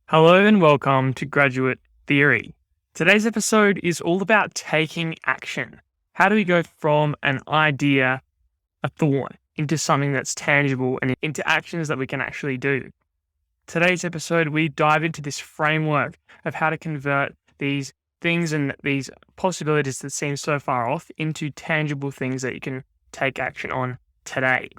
Hello and welcome to Graduate Theory. Today's episode is all about taking action. How do we go from an idea, a thought, into something that's tangible and into actions that we can actually do? Today's episode, we dive into this framework of how to convert these things and these possibilities that seem so far off into tangible things that you can take action on today.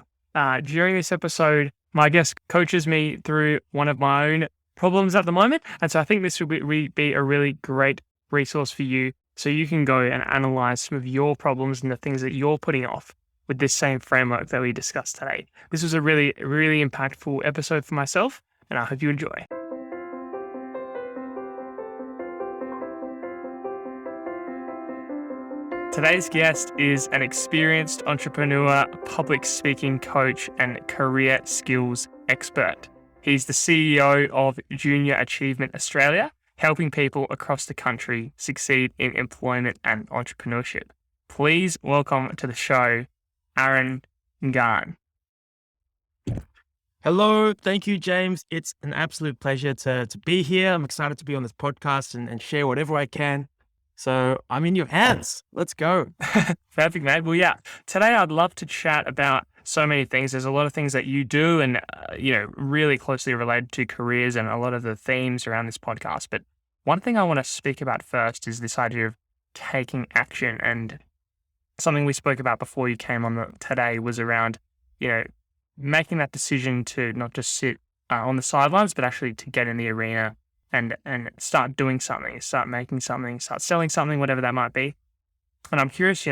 During this episode, my guest coaches me through one of my own problems at the moment. And so I think this will be a really great resource for you so you can go and analyze some of your problems and the things that you're putting off with this same framework that we discussed today. This was a really, really impactful episode for myself, and I hope you enjoy. Today's guest is an experienced entrepreneur, public speaking coach, and career skills expert. He's the CEO of Junior Achievement Australia, helping people across the country succeed in employment and entrepreneurship. Please welcome to the show, Aaron Garn. Hello. Thank you, James. It's an absolute pleasure to be here. I'm excited to be on this podcast and share whatever I can. So I'm in your hands. Let's go. Perfect, mate. Well, yeah, today I'd love to chat about so many things. There's a lot of things that you do and, really closely related to careers and a lot of the themes around this podcast. But one thing I want to speak about first is this idea of taking action. And something we spoke about before you came on today was around, making that decision to not just sit on the sidelines, but actually to get in the arena and start doing something, start making something, start selling something, whatever that might be. And I'm curious,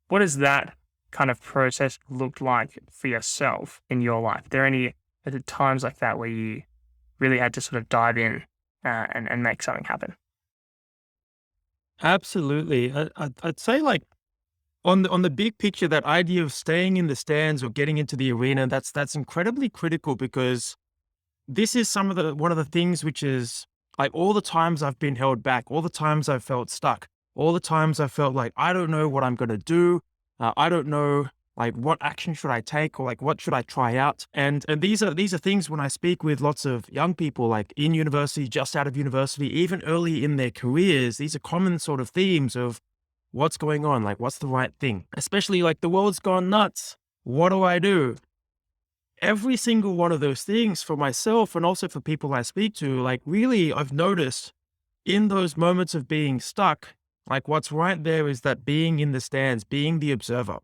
what does that kind of process look like for yourself in your life? Are there times like that where you really had to sort of dive in and make something happen? Absolutely. I'd say like on the big picture, that idea of staying in the stands or getting into the arena, that's incredibly critical because this is one of the things which is like all the times I've been held back, all the times I've felt stuck, all the times I felt like I don't know what I'm going to do. I don't know like what action should I take or like what should I try out. And these are things when I speak with lots of young people like in university, just out of university, even early in their careers. These are common sort of themes of what's going on, like what's the right thing, especially like the world's gone nuts. What do I do? Every single one of those things for myself and also for people I speak to, like really I've noticed in those moments of being stuck, like what's right there is that being in the stands, being the observer.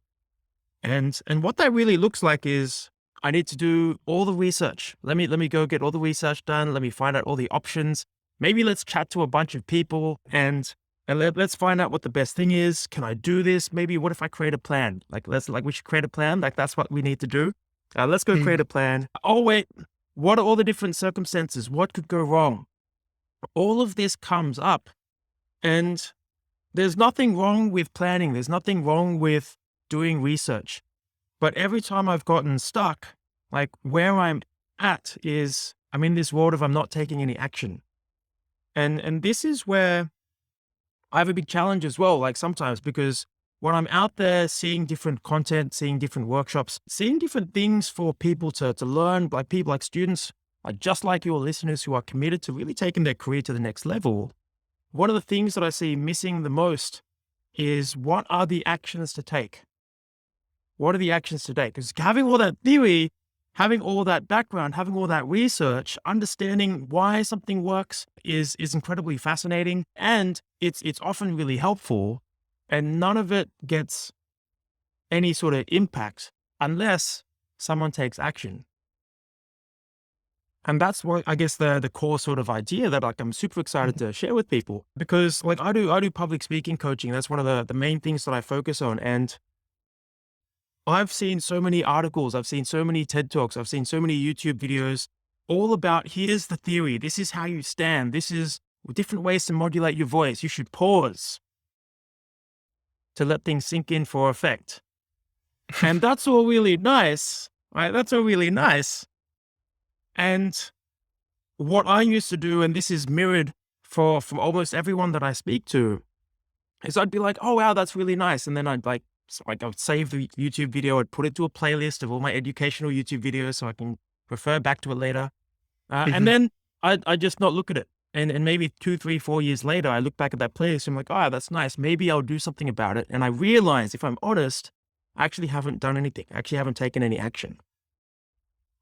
And what that really looks like is I need to do all the research. Let me go get all the research done. Let me find out all the options. Maybe let's chat to a bunch of people and let's find out what the best thing is. Can I do this? Maybe what if I create a plan? We should create a plan. Like that's what we need to do. Let's go create a plan. Oh, wait, what are all the different circumstances? What could go wrong? All of this comes up and there's nothing wrong with planning. There's nothing wrong with doing research. But every time I've gotten stuck, like where I'm at is I'm in this world of I'm not taking any action. And this is where I have a big challenge as well, like sometimes because when I'm out there seeing different content, seeing different workshops, seeing different things for people to learn, like people like students, like just like your listeners who are committed to really taking their career to the next level, one of the things that I see missing the most is what are the actions to take? What are the actions to take? Because having all that theory, having all that background, having all that research, understanding why something works is incredibly fascinating and it's often really helpful. And none of it gets any sort of impact unless someone takes action. And that's what I guess the core sort of idea that like I'm super excited to share with people because like I do public speaking coaching. That's one of the main things that I focus on. And I've seen so many articles, I've seen so many TED Talks, I've seen so many YouTube videos all about here's the theory. This is how you stand. This is different ways to modulate your voice. You should pause to let things sink in for effect. And that's all really nice, right? That's all really nice. And what I used to do, and this is mirrored from almost everyone that I speak to, is I'd be like, oh, wow, that's really nice. And then I would save the YouTube video, I'd put it to a playlist of all my educational YouTube videos so I can refer back to it later. And then I just not look at it. And maybe 2, 3, 4 years later, I look back at that place and I'm like, oh, that's nice. Maybe I'll do something about it. And I realize, if I'm honest, I actually haven't done anything. I actually haven't taken any action.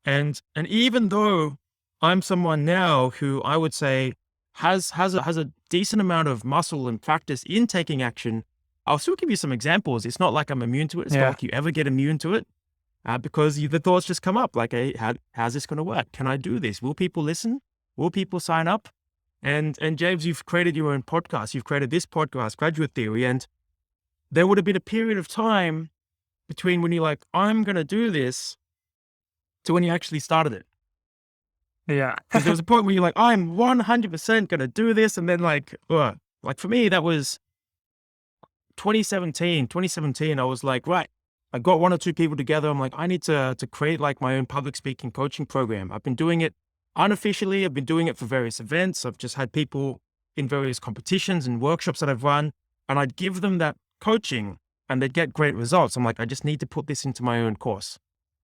And even though I'm someone now who I would say has a decent amount of muscle and practice in taking action, I'll still give you some examples. It's not like I'm immune to it. It's not like you ever get immune to it, because the thoughts just come up like, hey, how's this going to work? Can I do this? Will people listen? Will people sign up? And James, you've created your own podcast. You've created this podcast, Graduate Theory. And there would have been a period of time between when you're like, I'm going to do this, to when you actually started it. Yeah. Because there was a point where you're like, I'm 100% going to do this. And then like for me, that was 2017, I was like, right, I got 1 or 2 people together. I'm like, I need to create like my own public speaking coaching program. I've been doing it unofficially. I've been doing it for various events. I've just had people in various competitions and workshops that I've run, and I'd give them that coaching and they'd get great results. I'm like, I just need to put this into my own course.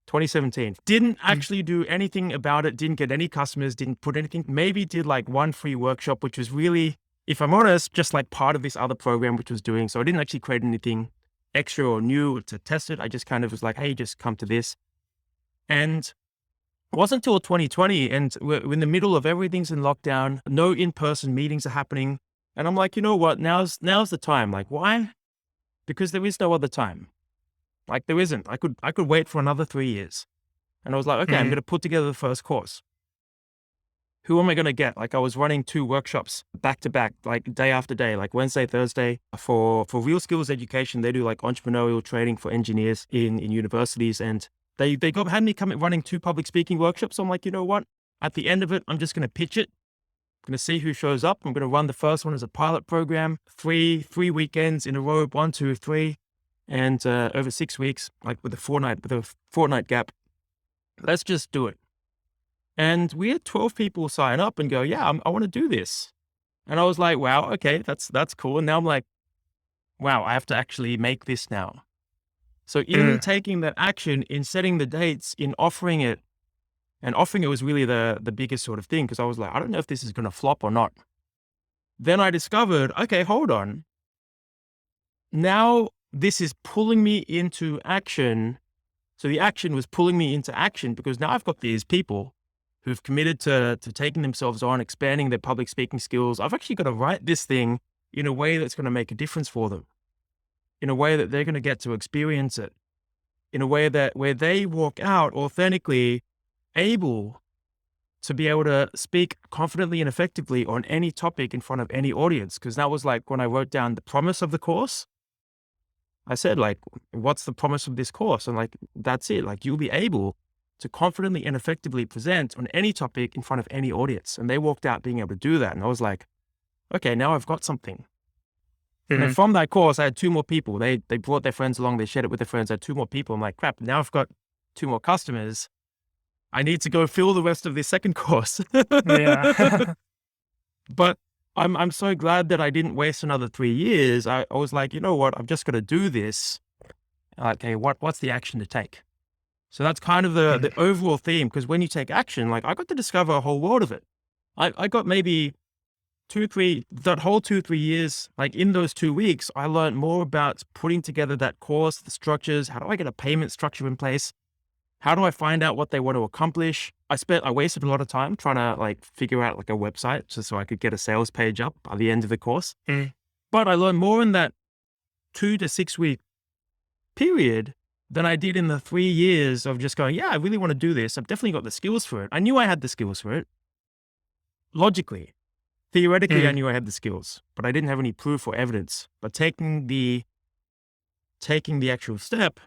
2017. Didn't actually do anything about it. Didn't get any customers. Didn't put anything. Maybe did like 1 free workshop, which was really, if I'm honest, just like part of this other program which was doing. So I didn't actually create anything extra or new to test it. I just kind of was like, hey, just come to this. And it wasn't until 2020, and we're in the middle of everything's in lockdown. No in-person meetings are happening. And I'm like, you know what? Now's the time. Like, why? Because there is no other time. Like, there isn't. I could wait for another 3 years. And I was like, okay, I'm going to put together the first course. Who am I going to get? Like, I was running 2 workshops back to back, like day after day, like Wednesday, Thursday for Real Skills Education. They do like entrepreneurial training for engineers in universities. And they had me running 2 public speaking workshops. So I'm like, you know what? At the end of it, I'm just going to pitch it. I'm going to see who shows up. I'm going to run the first one as a pilot program, 3 weekends in a row, 1, 2, 3. And over 6 weeks, like with a fortnight gap. Let's just do it. And we had 12 people sign up and go, yeah, I want to do this. And I was like, wow, okay, that's cool. And now I'm like, wow, I have to actually make this now. So in taking that action, in setting the dates, in offering it, and offering it was really the biggest sort of thing, because I was like, I don't know if this is going to flop or not. Then I discovered, okay, hold on. Now this is pulling me into action. So the action was pulling me into action, because now I've got these people who've committed to taking themselves on, expanding their public speaking skills. I've actually got to write this thing in a way that's going to make a difference for them, in a way that they're going to get to experience it, in a way that where they walk out authentically able to be able to speak confidently and effectively on any topic in front of any audience. Because that was like when I wrote down the promise of the course. I said, like, what's the promise of this course? And like, that's it. Like, you'll be able to confidently and effectively present on any topic in front of any audience. And they walked out being able to do that. And I was like, okay, now I've got something. And then from that course, I had 2 more people. They brought their friends along. They shared it with their friends. I had 2 more people. I'm like, crap, now I've got 2 more customers. I need to go fill the rest of this second course. Yeah. But I'm so glad that I didn't waste another 3 years. I was like, you know what? I'm just going to do this. Okay, what's the action to take? So that's kind of the overall theme, because when you take action, like, I got to discover a whole world of it. I got maybe 2-3 years, like in those 2 weeks, I learned more about putting together that course, the structures. How do I get a payment structure in place? How do I find out what they want to accomplish? I wasted a lot of time trying to like figure out like a website just so I could get a sales page up by the end of the course. But I learned more in that 2 to 6 week period than I did in the 3 years of just going, yeah, I really want to do this. I've definitely got the skills for it. I knew I had the skills for it. Logically, theoretically, I knew I had the skills, but I didn't have any proof or evidence. But taking the actual step,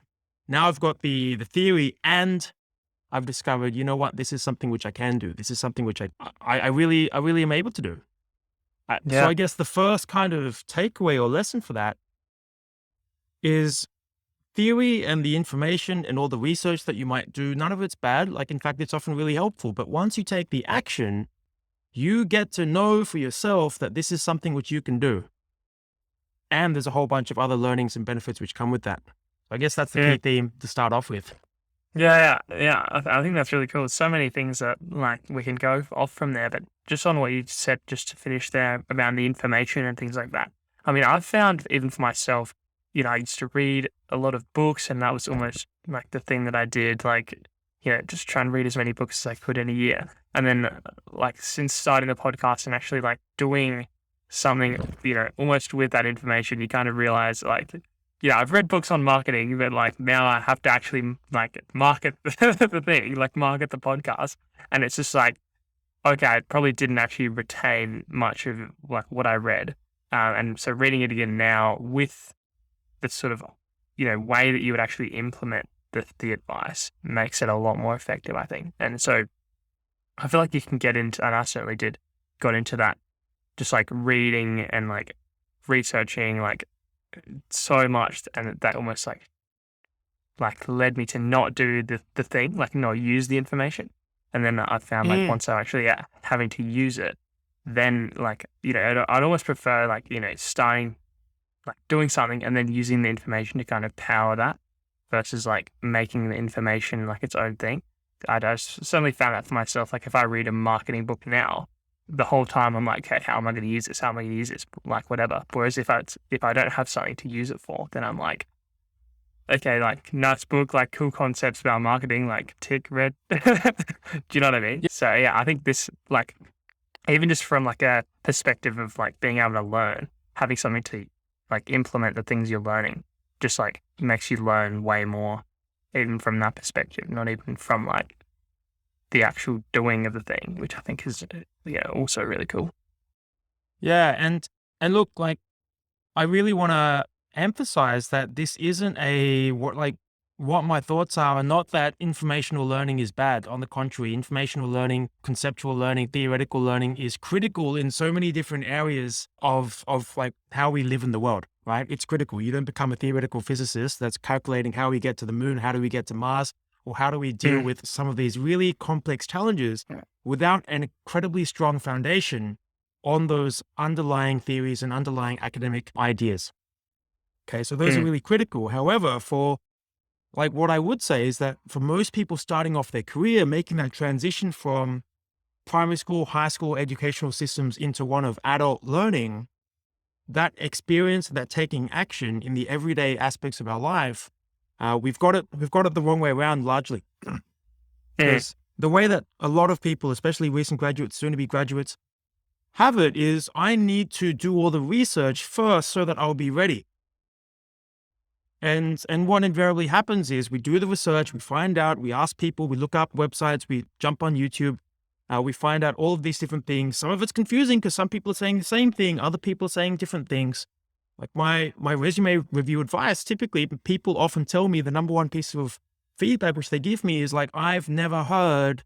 now I've got the theory, and I've discovered, you know what, this is something which I can do. This is something which I really am able to do. So I guess the first kind of takeaway or lesson for that is theory and the information and all the research that you might do. None of it's bad. Like, in fact, it's often really helpful. But once you take the action, you get to know for yourself that this is something which you can do. And there's a whole bunch of other learnings and benefits which come with that. I guess that's the key theme to start off with. Yeah. I think that's really cool. So many things that like we can go off from there, but just on what you said, just to finish there about the information and things like that. I mean, I've found even for myself, I used to read a lot of books, and that was almost like the thing that I did, like, just try and read as many books as I could in a year. And then, like, since starting the podcast and actually like doing something, almost with that information, you kind of realize, like, I've read books on marketing, but like now I have to actually like market the thing, like market the podcast. And it's just like, okay, I probably didn't actually retain much of like what I read. And so reading it again now with the sort of, way that you would actually implement the advice makes it a lot more effective, I think. And so I feel like you can get into, and I certainly got into that, just like reading and like researching like so much, and that almost like led me to not do the thing, like not use the information. And then I found like once I actually having to use it, then like, I'd almost prefer like, starting like doing something and then using the information to kind of power that versus like making the information like its own thing. I certainly found that for myself. Like if I read a marketing book now, the whole time I'm like, okay, how am I going to use this? How am I going to use this? Like whatever. Whereas if I don't have something to use it for, then I'm like, okay, like nice book, like cool concepts about marketing, like tick, read. Do you know what I mean? Yeah. So yeah, I think this like, even just from like a perspective of like being able to learn, having something to like implement the things you're learning, just like makes you learn way more, even from that perspective, not even from like the actual doing of the thing, which I think is also really cool. Yeah, and look, like I really want to emphasize that this isn't what my thoughts are, and not that informational learning is bad. On the contrary, informational learning, conceptual learning, theoretical learning is critical in so many different areas of like how we live in the world, right? It's critical. You don't become a theoretical physicist that's calculating how we get to the moon, how do we get to Mars, or how do we deal with some of these really complex challenges without an incredibly strong foundation on those underlying theories and underlying academic ideas. Okay, so those are really critical. However, for like what I would say is that for most people starting off their career, making that transition from primary school, high school educational systems into one of adult learning, that experience, that taking action in the everyday aspects of our life, we've got it the wrong way around largely. Because the way that a lot of people, especially recent graduates, soon to be graduates, have it is I need to do all the research first so that I'll be ready. And what invariably happens is we do the research, we find out, we ask people, we look up websites, we jump on YouTube, we find out all of these different things. Some of it's confusing because some people are saying the same thing, other people are saying different things. Like my resume review advice, typically people often tell me the number one piece of feedback which they give me is like, I've never heard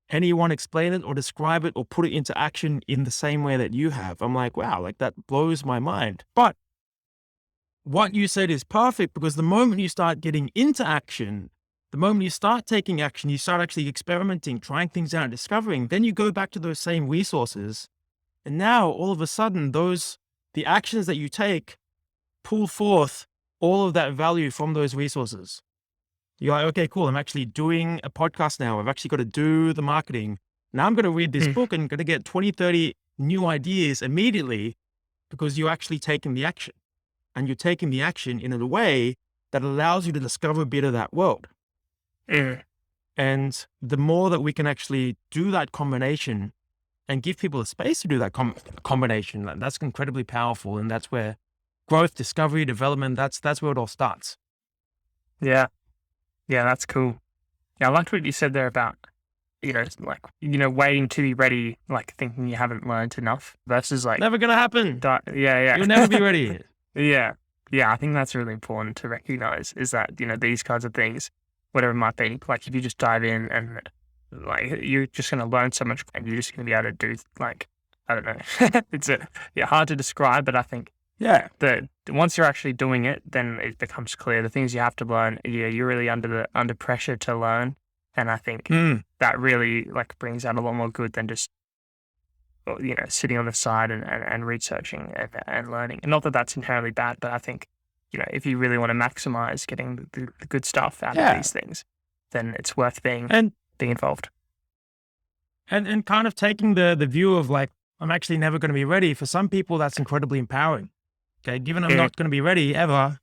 anyone explain it or describe it or put it into action in the same way that you have. I'm like, wow, like that blows my mind. But what you said is perfect, because the moment you start getting into action, the moment you start taking action, you start actually experimenting, trying things out, discovering, then you go back to those same resources. And now all of a sudden, the actions that you take pull forth all of that value from those resources. You're like, okay, cool. I'm actually doing a podcast now. I've actually got to do the marketing. Now I'm going to read this book and going to get 20, 30 new ideas immediately, because you're actually taking the action. And you're taking the action in a way that allows you to discover a bit of that world. And the more that we can actually do that combination and give people a space to do that combination, that's incredibly powerful. And that's where growth, discovery, development, that's where it all starts. Yeah, that's cool. Yeah, I liked what you said there about, waiting to be ready, like thinking you haven't learned enough versus like... Never going to happen. Yeah. You'll never be ready. Yeah, I think that's really important to recognize, is that, these kinds of things, whatever it might be, like if you just dive in and like you're just going to learn so much, and you're just going to be able to do like, I don't know, it's hard to describe, but I think that once you're actually doing it, then it becomes clear the things you have to learn. You're really under pressure to learn, and I think that really like brings out a lot more good than just sitting on the side and researching and learning. And not that that's inherently bad, but I think, if you really want to maximize getting the good stuff out of these things, then it's worth being involved. And kind of taking the view of like, I'm actually never going to be ready. For some people, that's incredibly empowering. Okay. Given I'm Mm, not going to be ready ever,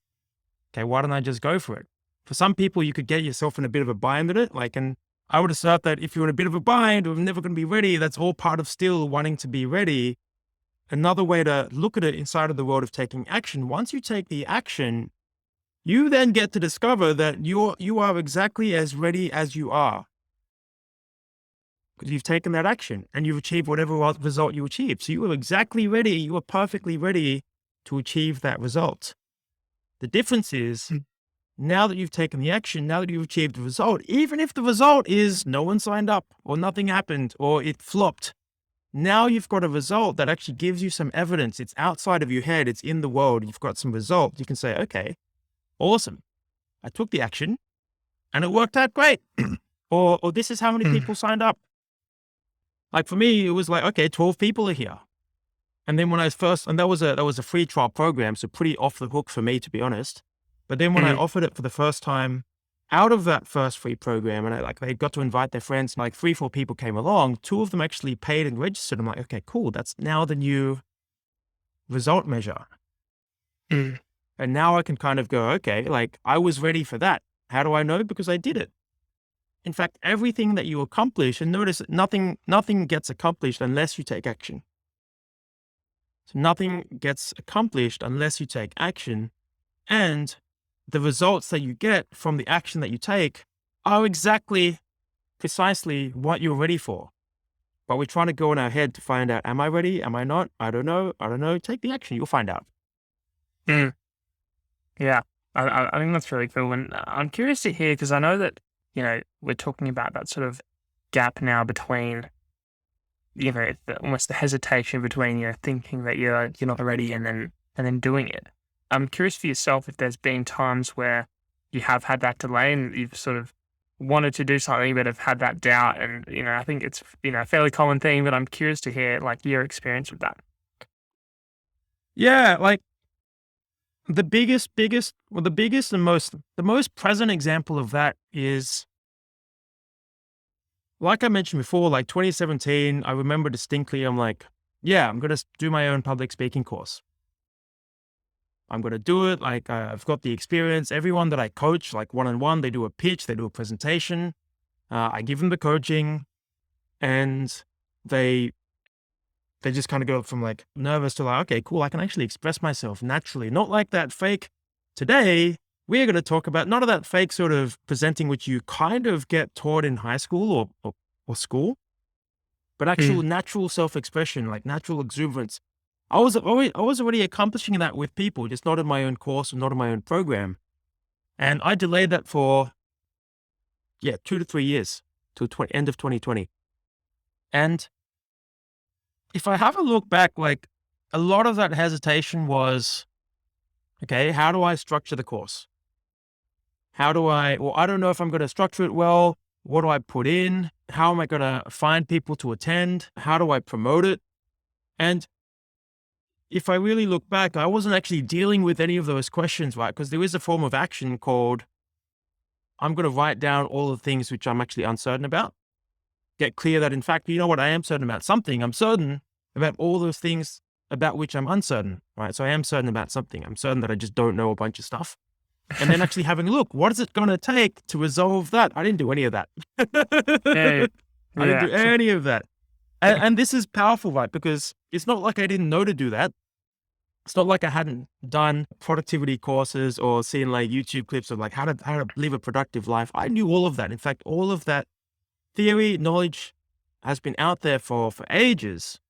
okay, why don't I just go for it? For some people, you could get yourself in a bit of a bind with it. Like, and I would assert that if you're in a bit of a bind or never going to be ready, that's all part of still wanting to be ready. Another way to look at it inside of the world of taking action, once you take the action, you then get to discover that you are exactly as ready as you are because you've taken that action and you've achieved whatever result you achieved. So you are exactly ready. You are perfectly ready to achieve that result. The difference is mm, now that you've taken the action, now that you've achieved the result, even if the result is no one signed up or nothing happened or it flopped, now you've got a result that actually gives you some evidence. It's outside of your head. It's in the world. You've got some result. You can say, okay, awesome. I took the action and it worked out great. or this is how many mm, people signed up. Like for me, it was like, okay, 12 people are here. And then when I first, and that was a free trial program, so pretty off the hook for me, to be honest. But then when I mm, offered it for the first time out of that first free program, and they got to invite their friends, like 3, 4 people came along, 2 of them actually paid and registered. I'm like, okay, cool. That's now the new result measure. mm, And now I can kind of go, okay, like I was ready for that. How do I know? Because I did it. In fact, everything that you accomplish, and notice that nothing gets accomplished unless you take action. So nothing gets accomplished unless you take action. And the results that you get from the action that you take are exactly, precisely what you're ready for. But we're trying to go in our head to find out, am I ready? Am I not? I don't know. I don't know. Take the action. You'll find out. mm. Yeah, I think that's really cool. And I'm curious to hear because I know that, we're talking about that sort of gap now between, almost the hesitation between, thinking that you're not ready and then doing it. I'm curious for yourself if there's been times where you have had that delay and you've sort of wanted to do something but have had that doubt. And, I think it's, a fairly common thing, but I'm curious to hear like your experience with that. Yeah, like the biggest and the most present example of that is, like I mentioned before, like 2017, I remember distinctly, I'm like, yeah, I'm going to do my own public speaking course. I'm going to do it. Like I've got the experience. Everyone that I coach, like one-on-one, they do a pitch, they do a presentation. I give them the coaching and they just kind of go from like nervous to like, okay, cool. I can actually express myself naturally. Not like that fake. Today, we're going to talk about none of that fake sort of presenting, which you kind of get taught in high school or school, but actual Mm, natural self-expression, like natural exuberance. I was already accomplishing that with people, just not in my own course or not in my own program. And I delayed that for, 2 to 3 years till end of 2020. And if I have a look back, like a lot of that hesitation was, okay, how do I structure the course? I don't know if I'm going to structure it well. What do I put in? How am I going to find people to attend? How do I promote it? And if I really look back, I wasn't actually dealing with any of those questions, right? Because there is a form of action called, I'm going to write down all the things which I'm actually uncertain about. Get clear that, in fact, you know what? I am certain about something. I'm certain about all those things about which I'm uncertain, right? So I am certain about something. I'm certain that I just don't know a bunch of stuff. And then actually having a look, what is it going to take to resolve that? I didn't do any of that. yeah, I didn't yeah, do any of that. And this is powerful, right? Because it's not like I didn't know to do that. It's not like I hadn't done productivity courses or seen like YouTube clips of like how to live a productive life. I knew all of that. In fact, all of that theory, knowledge has been out there for ages.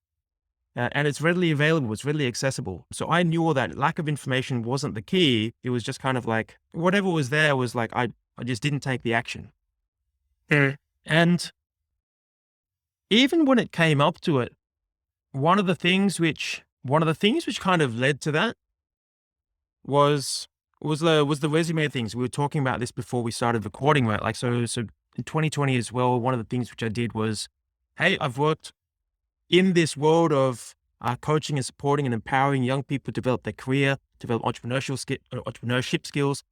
And it's readily available. It's readily accessible. So I knew all that. Lack of information wasn't the key. It was just kind of like whatever was there was like, I just didn't take the action. mm, And even when it came up to it, one of the things which kind of led to that was the resume things. We were talking about this before we started recording, right? Like, so in 2020 as well, one of the things which I did was, hey, I've worked in this world of coaching and supporting and empowering young people to develop their career, develop entrepreneurship skills,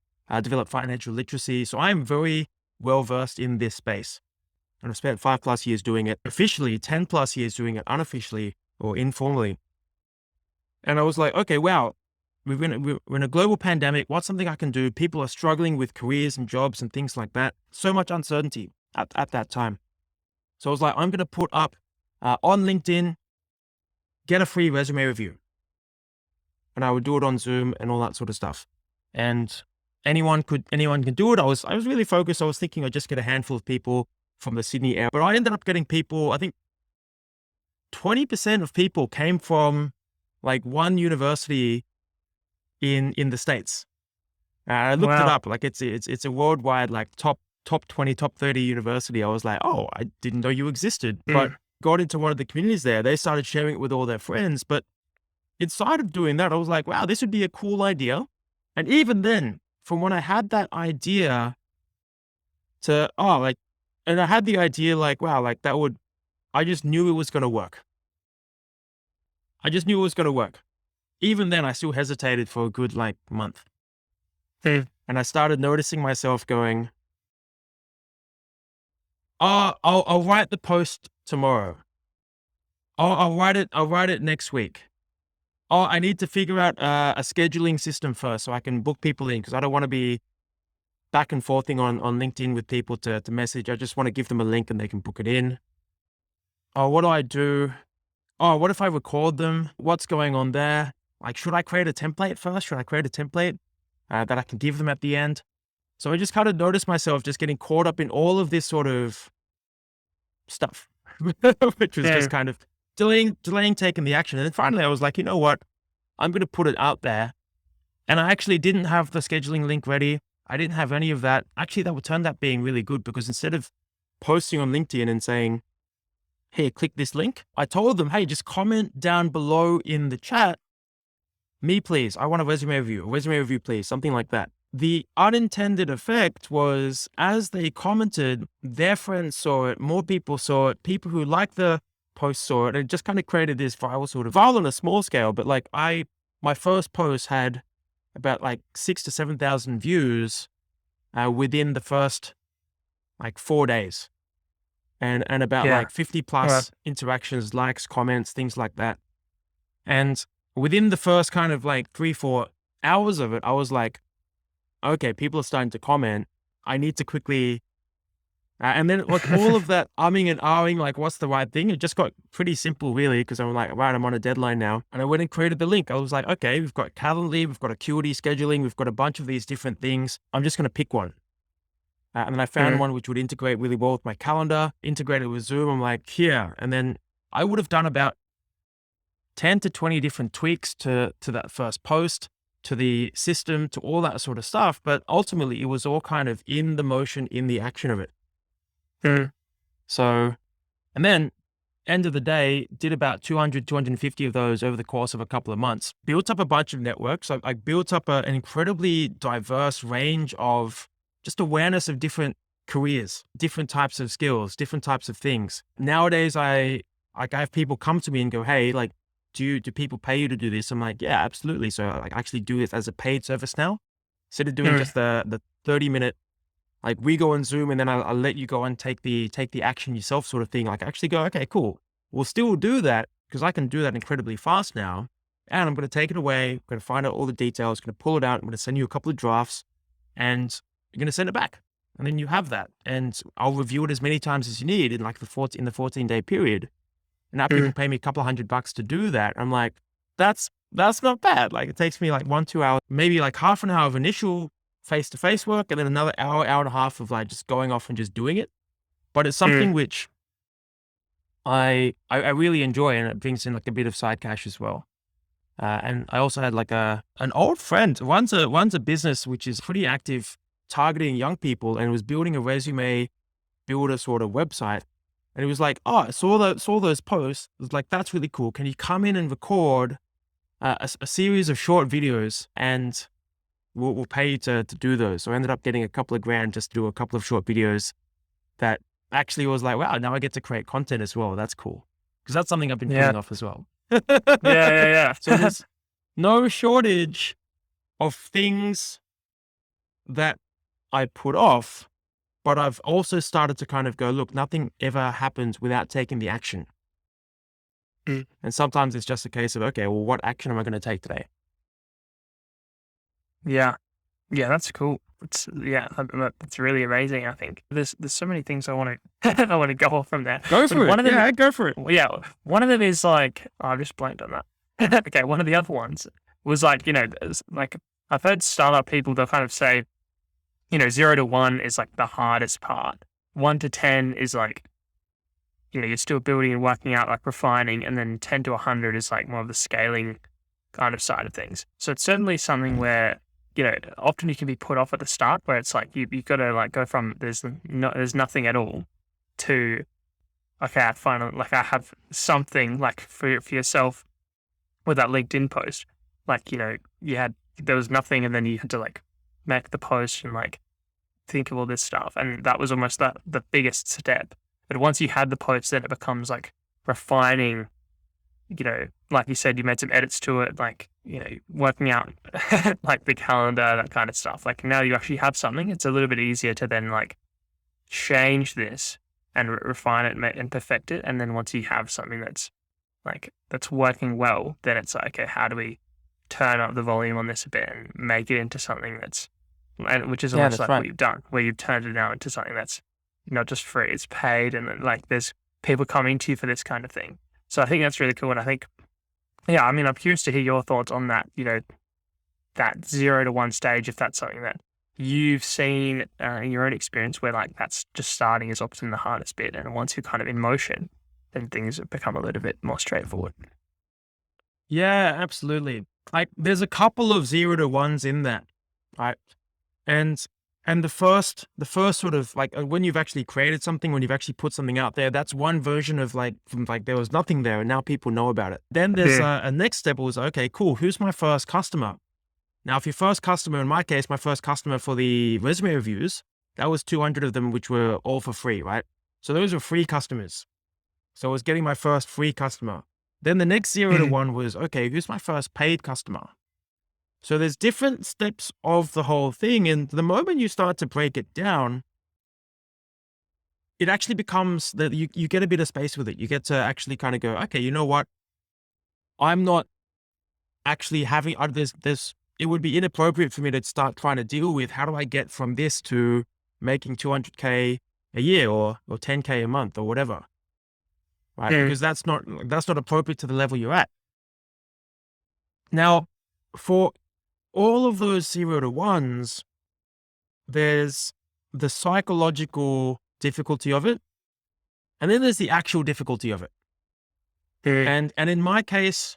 develop financial literacy. So I'm very well versed in this space. And I've spent 5+ years doing it officially, 10+ years doing it unofficially or informally. And I was like, okay, wow, we're in a global pandemic. What's something I can do? People are struggling with careers and jobs and things like that. So much uncertainty at that time. So I was like, I'm going to put up on LinkedIn, get a free resume review. And I would do it on Zoom and all that sort of stuff. And anyone can do it. I was really focused. I was thinking I'd just get a handful of people from the Sydney area, but I ended up getting people, I think 20% of people came from like one university in the States. I looked it Wow. up, like it's a worldwide, like top 20, top 30 university. I was like, oh, I didn't know you existed, but Mm. got into one of the communities there. They started sharing it with all their friends. But inside of doing that, I was like, wow, this would be a cool idea. And even then, from when I had that idea to, and I had the idea like, wow, like I just knew it was going to work. I just knew it was going to work. Even then, I still hesitated for a good like month. Mm. And I started noticing myself going, oh, I'll write the post tomorrow. Oh, I'll write it next week. Oh, I need to figure out a scheduling system first so I can book people in, because I don't want to be back and forthing on LinkedIn with people to message. I just want to give them a link and they can book it in. Oh, what do I do? Oh, what if I record them? What's going on there? Like, should I create a template first? Should I create a template that I can give them at the end? So I just kind of noticed myself just getting caught up in all of this sort of stuff, which was just Yeah. kind of delaying taking the action. And then finally I was like, you know what? I'm going to put it out there. And I actually didn't have the scheduling link ready. I didn't have any of that. Actually, that would turn out being really good, because instead of posting on LinkedIn and saying, hey, click this link, I told them, hey, just comment down below in the chat, me please, I want a resume review, please, something like that. The unintended effect was, as they commented, their friends saw it, more people saw it, people who liked the post saw it. It just kind of created this viral on a small scale. But like my first post had about like 6,000 to 7,000 views within the first like 4 days, and about Yeah. like 50 Wow. plus interactions, likes, comments, things like that. And within the first kind of like 3-4 hours of it, I was like, okay, people are starting to comment. I need to quickly, and then like all of that umming and ahhing, like what's the right thing? It just got pretty simple really, because I'm like, right, I'm on a deadline now. And I went and created the link. I was like, okay, we've got Calendly, we've got Acuity scheduling, we've got a bunch of these different things. I'm just going to pick one. And then I found Mm. one which would integrate really well with my calendar, integrated with Zoom. I'm like, here. And then I would have done about 10 to 20 different tweaks to that first post, to the system, to all that sort of stuff. But ultimately, it was all kind of in the motion, in the action of it. Mm. So, and then end of the day, did about 200, 250 of those over the course of a couple of months, built up a bunch of networks. I built up an incredibly diverse range of just awareness of different careers, different types of skills, different types of things. Nowadays, I have people come to me and go, hey, like, do people pay you to do this? I'm like, yeah, absolutely. So I actually do it as a paid service now, instead of doing Mm. just the 30-minute, like we go on Zoom and then I'll let you go and take the action yourself sort of thing. Like I actually go, okay, cool. We'll still do that, because I can do that incredibly fast now. And I'm going to take it away. I'm going to find out all the details, going to pull it out. I'm going to send you a couple of drafts, and you're going to send it back. And then you have that, and I'll review it as many times as you need in like the 14-day period. And now people Mm. pay me a couple of $100 to do that. I'm like, that's not bad. Like it takes me like 1-2 hours, maybe like half an hour of initial face-to-face work, and then another hour and a half of like just going off and just doing it. But it's something Mm. which I really enjoy, and it brings in like a bit of side cash as well. And I also had like an old friend, runs a business which is pretty active targeting young people, and was building a resume builder sort of website. And it was like, oh, I saw those posts. It was like, that's really cool. Can you come in and record a series of short videos, and we'll pay you to do those. So I ended up getting a couple of grand just to do a couple of short videos that actually was like, wow, now I get to create content as well. That's cool. Because that's something I've been Yeah. putting off as well. Yeah. So there's no shortage of things that I put off But I've also started to kind of go, look, nothing ever happens without taking the action. Mm. And sometimes it's just a case of, okay, well, what action am I going to take today? Yeah. Yeah, that's cool. It's really amazing. I think there's so many things I want to I want to go off from there. Go But for one it. of them, Yeah, go for it. yeah, one of them is like I've just blanked on that. Okay, one of the other ones was like there's, like I've heard startup people they'll kind of say 0 to 1 is like the hardest part. 1 to 10 is like you're still building and working out like refining, and then 10 to 100 is like more of the scaling kind of side of things. So it's certainly something where often you can be put off at the start, where it's like you've got to like go from there's nothing at all to okay, I finally like I have something like for yourself with that LinkedIn post. Like there was nothing, and then you had to like make the post and like think of all this stuff, and that was almost the biggest step. But once you had the post, then it becomes like refining. Like you said, you made some edits to it, like, working out like the calendar, that kind of stuff. Like now you actually have something, it's a little bit easier to then like change this and refine it and perfect it. And then once you have something that's working well, then it's like, okay, how do we turn up the volume on this a bit and make it into something which is Yeah, almost that's like right. what you've done, where you've turned it now into something that's not just free, it's paid, and then like there's people coming to you for this kind of thing. So I think that's really cool. And I think, yeah, I mean, I'm curious to hear your thoughts on that, that 0 to 1 stage, if that's something that you've seen in your own experience where like that's just starting is often the hardest bit. And once you're kind of in motion, then things become a little bit more straightforward. Yeah, absolutely. Like there's a couple of 0 to 1s in that, right? And the first sort of like when you've actually created something, when you've actually put something out there, that's one version of like from like there was nothing there and now people know about it. Then there's Yeah. a next step was, okay, cool. Who's my first customer? Now, if your first customer, in my case, my first customer for the resume reviews, that was 200 of them, which were all for free, right? So those were free customers. So I was getting my first free customer. Then the next 0 to Mhm. 1 was, okay, who's my first paid customer? So there's different steps of the whole thing. And the moment you start to break it down, it actually becomes that you get a bit of space with it. You get to actually kind of go, okay, you know what? I'm not actually having, it would be inappropriate for me to start trying to deal with how do I get from this to making 200K a year or 10K a month or whatever, right? Mm. Because that's not appropriate to the level you're at. Now, for all of those 0 to 1s, there's the psychological difficulty of it, and then there's the actual difficulty of it. Mm. And in my case,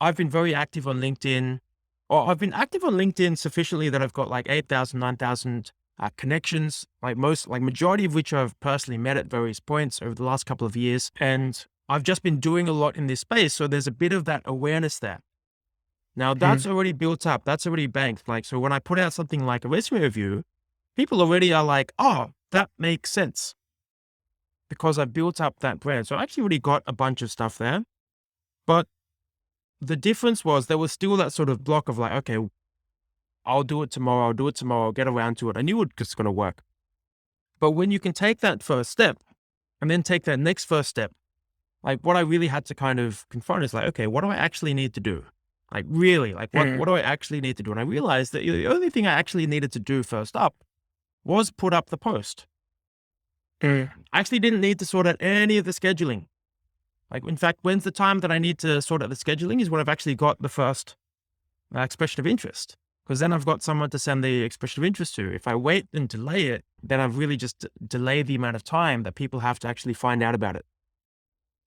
I've been very active on LinkedIn, or I've been active on LinkedIn sufficiently that I've got like 8,000, 9,000 connections, like majority of which I've personally met at various points over the last couple of years. And I've just been doing a lot in this space. So there's a bit of that awareness there. Now that's already built up. That's already banked. Like, so when I put out something like a resume review, people already are like, oh, that makes sense because I've built up that brand. So I actually already got a bunch of stuff there. But the difference was there was still that sort of block of like, okay, I'll do it tomorrow. I'll get around to it. I knew it was going to work. But when you can take that first step and then take that next first step, like what I really had to kind of confront is like, okay, what do I actually need to do? Like really, like what do I actually need to do? And I realized that the only thing I actually needed to do first up was put up the post. Mm. I actually didn't need to sort out any of the scheduling. Like, in fact, when's the time that I need to sort out the scheduling is when I've actually got the first expression of interest. Because then I've got someone to send the expression of interest to. If I wait and delay it, then I've really just delayed the amount of time that people have to actually find out about it.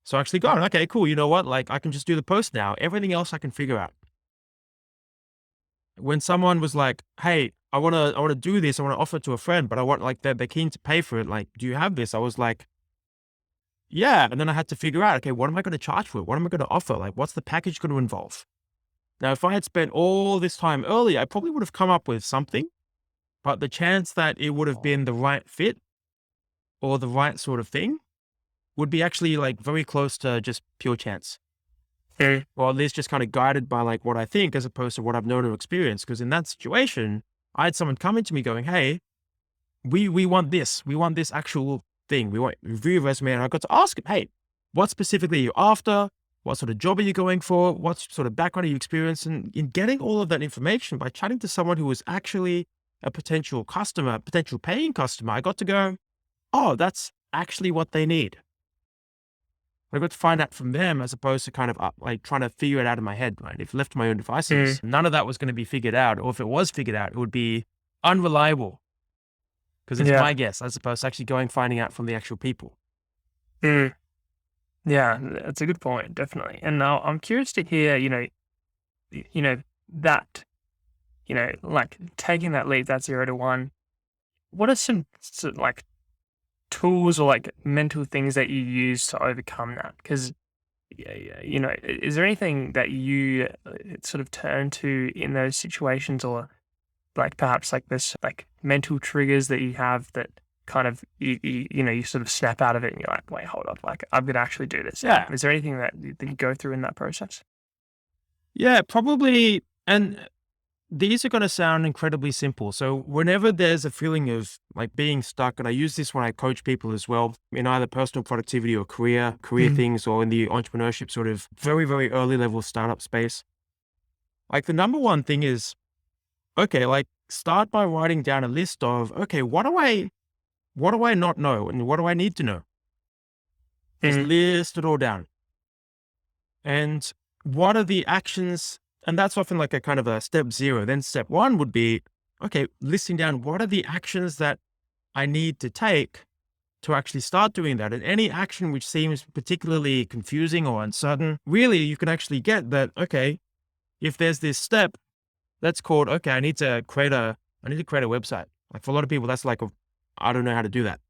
So I actually got, okay, cool. You know what? Like, I can just do the post now. Everything else I can figure out. When someone was like, hey, I want to do this. I want to offer it to a friend, but I want like, they're keen to pay for it. Like, do you have this? I was like, yeah. And then I had to figure out, okay, what am I going to charge for it? What am I going to offer? Like, what's the package going to involve? Now, if I had spent all this time earlier, I probably would have come up with something, but the chance that it would have been the right fit or the right sort of thing would be actually like very close to just pure chance. Mm. Or at least just kind of guided by like what I think as opposed to what I've known or experienced. Because in that situation, I had someone coming to me going, hey, we want this. We want this actual thing. We want review your resume. And I got to ask him, hey, what specifically are you after? What sort of job are you going for? What sort of background are you experiencing? In getting all of that information by chatting to someone who was actually a potential customer, potential paying customer, I got to go, oh, that's actually what they need. I got to find out from them as opposed to kind of like trying to figure it out in my head, right? If left to my own devices, none of that was going to be figured out. Or if it was figured out, it would be unreliable because it's my guess as opposed to actually going finding out from the actual people. Mm. Yeah, that's a good point, definitely. And now I'm curious to hear, that, like taking that leap, that 0 to 1, what are some like tools or like mental things that you use to overcome that? Because, is there anything that you sort of turn to in those situations, or like perhaps like this like mental triggers that you have that kind of you sort of snap out of it and you're like, wait, hold up, like I'm gonna actually do this. Yeah. Is there anything that you go through in that process? Yeah, probably. And these are going to sound incredibly simple. So whenever there's a feeling of like being stuck, and I use this when I coach people as well in either personal productivity or career things, or in the entrepreneurship sort of very, very early level startup space. Like the number one thing is, okay, like start by writing down a list of, okay, what do I not know? And what do I need to know? Just list it all down. And what are the actions? And that's often like a kind of a step 0. Then step 1 would be, okay, listing down what are the actions that I need to take to actually start doing that. And any action which seems particularly confusing or uncertain, really you can actually get that, okay, if there's this step that's called, okay, I need to create a website. Like for a lot of people, that's like, I don't know how to do that.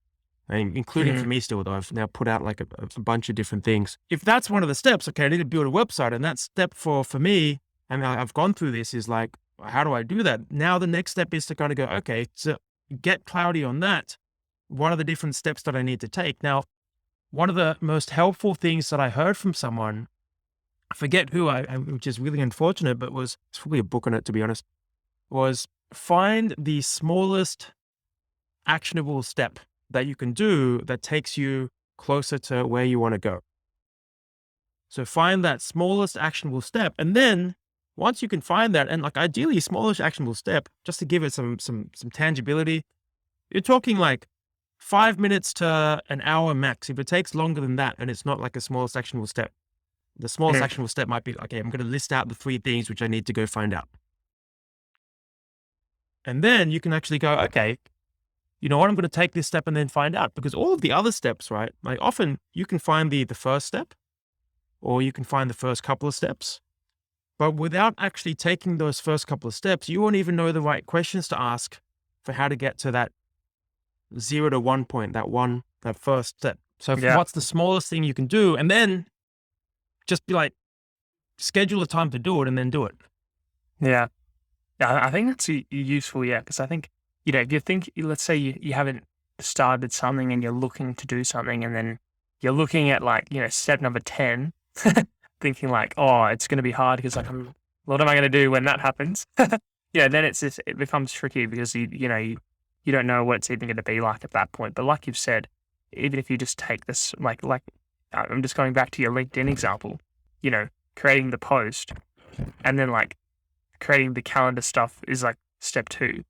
And including for me still, though, I've now put out like a bunch of different things. If that's one of the steps, okay, I need to build a website. And that step for me, and I've gone through this, is like, how do I do that? Now the next step is to kind of go, okay, to get clarity on that, what are the different steps that I need to take? Now, one of the most helpful things that I heard from someone, I forget who, which is really unfortunate, but it's probably a book on it, to be honest, was find the smallest actionable step that you can do that takes you closer to where you want to go. So find that smallest actionable step. And then once you can find that, and like ideally smallest actionable step, just to give it some tangibility, you're talking like 5 minutes to an hour max. If it takes longer than that and it's not like a smallest actionable step, the smallest actionable step might be, okay, I'm going to list out the 3 things which I need to go find out. And then you can actually go, okay, you know what, I'm going to take this step and then find out, because all of the other steps, right? Like often you can find the first step, or you can find the first couple of steps, but without actually taking those first couple of steps, you won't even know the right questions to ask for how to get to that 0 to 1 point, that first step. So what's the smallest thing you can do? And then just be like, schedule a time to do it and then do it. Yeah. I think that's useful. Because I think, if you think, let's say you haven't started something and you're looking to do something, and then you're looking at like, step number 10, thinking like, oh, it's going to be hard because like, what am I going to do when that happens? Then it becomes tricky because you don't know what it's even going to be like at that point. But like you've said, even if you just take this, like I'm just going back to your LinkedIn example, creating the post and then like creating the calendar stuff is like step 2.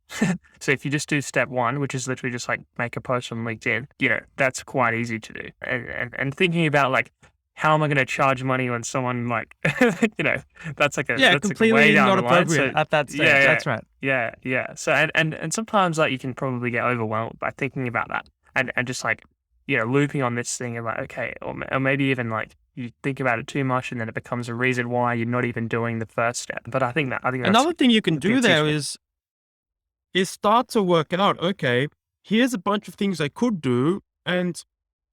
So if you just do step 1, which is literally just like make a post on LinkedIn, that's quite easy to do. And thinking about like, how am I going to charge money when someone like, that's like that's completely like way down not the line. appropriate at that stage. That's right. Yeah. So, and sometimes like you can probably get overwhelmed by thinking about that and just like, looping on this thing and like, okay, or maybe even like you think about it too much and then it becomes a reason why you're not even doing the first step. But I think that's another thing you can do there is start to work out, okay, here's a bunch of things I could do. And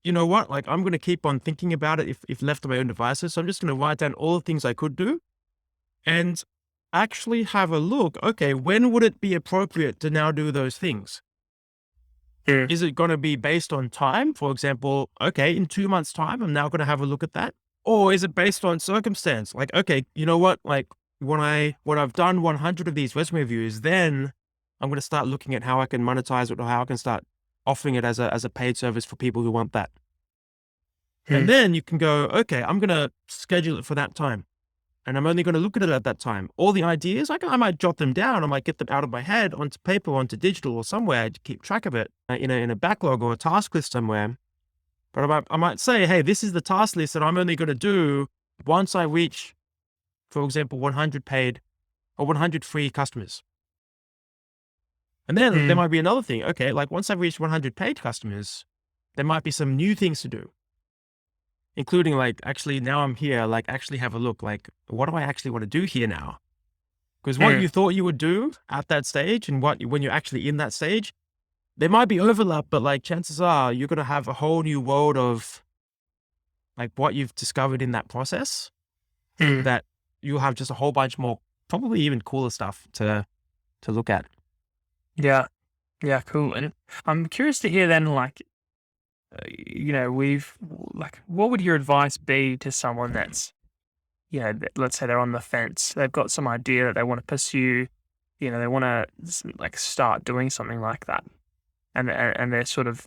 you know what? Like I'm going to keep on thinking about it if left to my own devices. So I'm just going to write down all the things I could do and actually have a look. Okay, when would it be appropriate to now do those things? Is it going to be based on time? For example, okay, in 2 months' time, I'm now going to have a look at that. Or is it based on circumstance? Like, okay, you know what? Like when I've done 100 of these resume reviews, then I'm going to start looking at how I can monetize it or how I can start offering it as a paid service for people who want that. And then you can go, okay, I'm going to schedule it for that time. And I'm only going to look at it at that time. All the ideas, I might jot them down. I might get them out of my head onto paper, onto digital or somewhere to keep track of it in a backlog or a task list somewhere. But I might say, hey, this is the task list that I'm only going to do once I reach, for example, 100 paid or 100 free customers. And then there might be another thing. Okay, like once I've reached 100 paid customers, there might be some new things to do, including like, actually now I'm here, like actually have a look, like what do I actually want to do here now? Because what you thought you would do at that stage and when you're actually in that stage, there might be overlap, but like chances are you're going to have a whole new world of like what you've discovered in that process that you'll have just a whole bunch more, probably even cooler stuff to look at. Yeah. Yeah. Cool. And I'm curious to hear then, like, what would your advice be to someone that's, let's say they're on the fence. They've got some idea that they want to pursue, they want to like start doing something like that. And they're sort of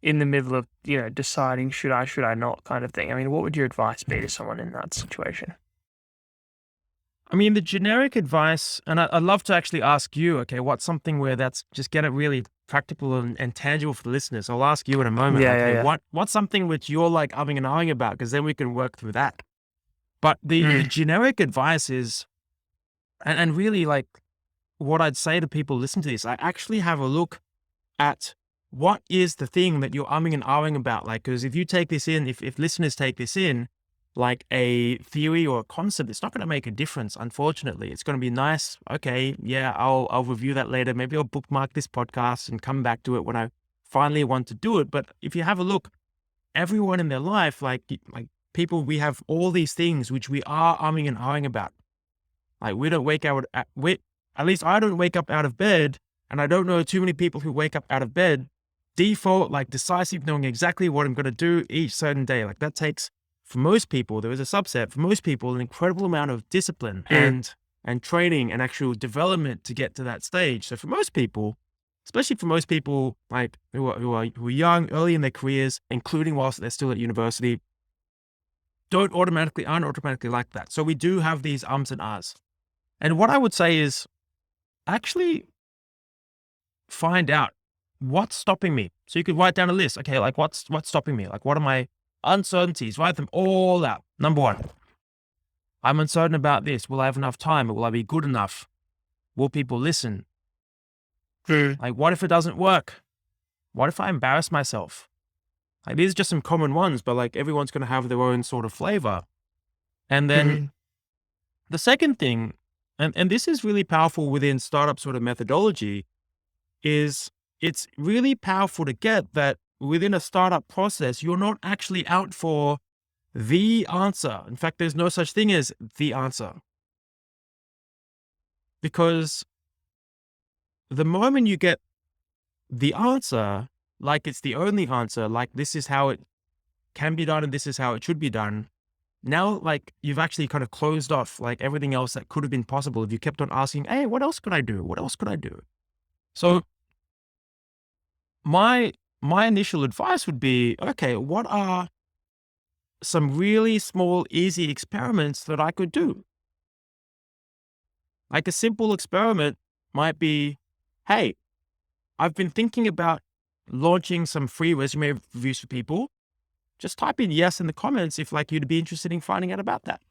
in the middle of, deciding should I not kind of thing. I mean, what would your advice be to someone in that situation? I mean, the generic advice, and I'd love to actually ask you, okay, what's something where that's just get it really practical and tangible for the listeners. I'll ask you in a moment. Yeah. What's something which you're like umming and ahhing about? Because then we can work through that. But the generic advice is, and really like what I'd say to people listen to this, I actually have a look at what is the thing that you're umming and ahhing about. Like, because if you take this in, if listeners take this in, like a theory or a concept, it's not going to make a difference. Unfortunately, it's going to be nice. Okay. Yeah. I'll review that later. Maybe I'll bookmark this podcast and come back to it when I finally want to do it. But if you have a look, everyone in their life, like people, we have all these things which we are umming and ahhing about. Like we don't wake out, at least I don't wake up out of bed, and I don't know too many people who wake up out of bed default, like decisive, knowing exactly what I'm going to do each certain day. Like that takes, for most people, there is a subset, for most people, an incredible amount of discipline and training and actual development to get to that stage. So for most people, especially for most people like who are young, early in their careers, including whilst they're still at university, aren't automatically like that. So we do have these ums and ahs. And what I would say is actually find out what's stopping me. So you could write down a list. Okay, like what's stopping me? Like what are my uncertainties? Write them all out. Number one, I'm uncertain about this. Will I have enough time? Will I be good enough? Will people listen? Like, what if it doesn't work? What if I embarrass myself? Like, these are just some common ones, but like everyone's going to have their own sort of flavor. And then the second thing, and this is really powerful within startup sort of methodology, is it's really powerful to get that within a startup process, you're not actually out for the answer. In fact, there's no such thing as the answer. Because the moment you get the answer, like it's the only answer, like this is how it can be done and this is how it should be done, now like you've actually kind of closed off like everything else that could have been possible if you kept on asking, hey, what else could I do? What else could I do? So my initial advice would be, okay, what are some really small, easy experiments that I could do? Like a simple experiment might be, hey, I've been thinking about launching some free resume reviews for people. Just type in yes in the comments if like you'd be interested in finding out about that.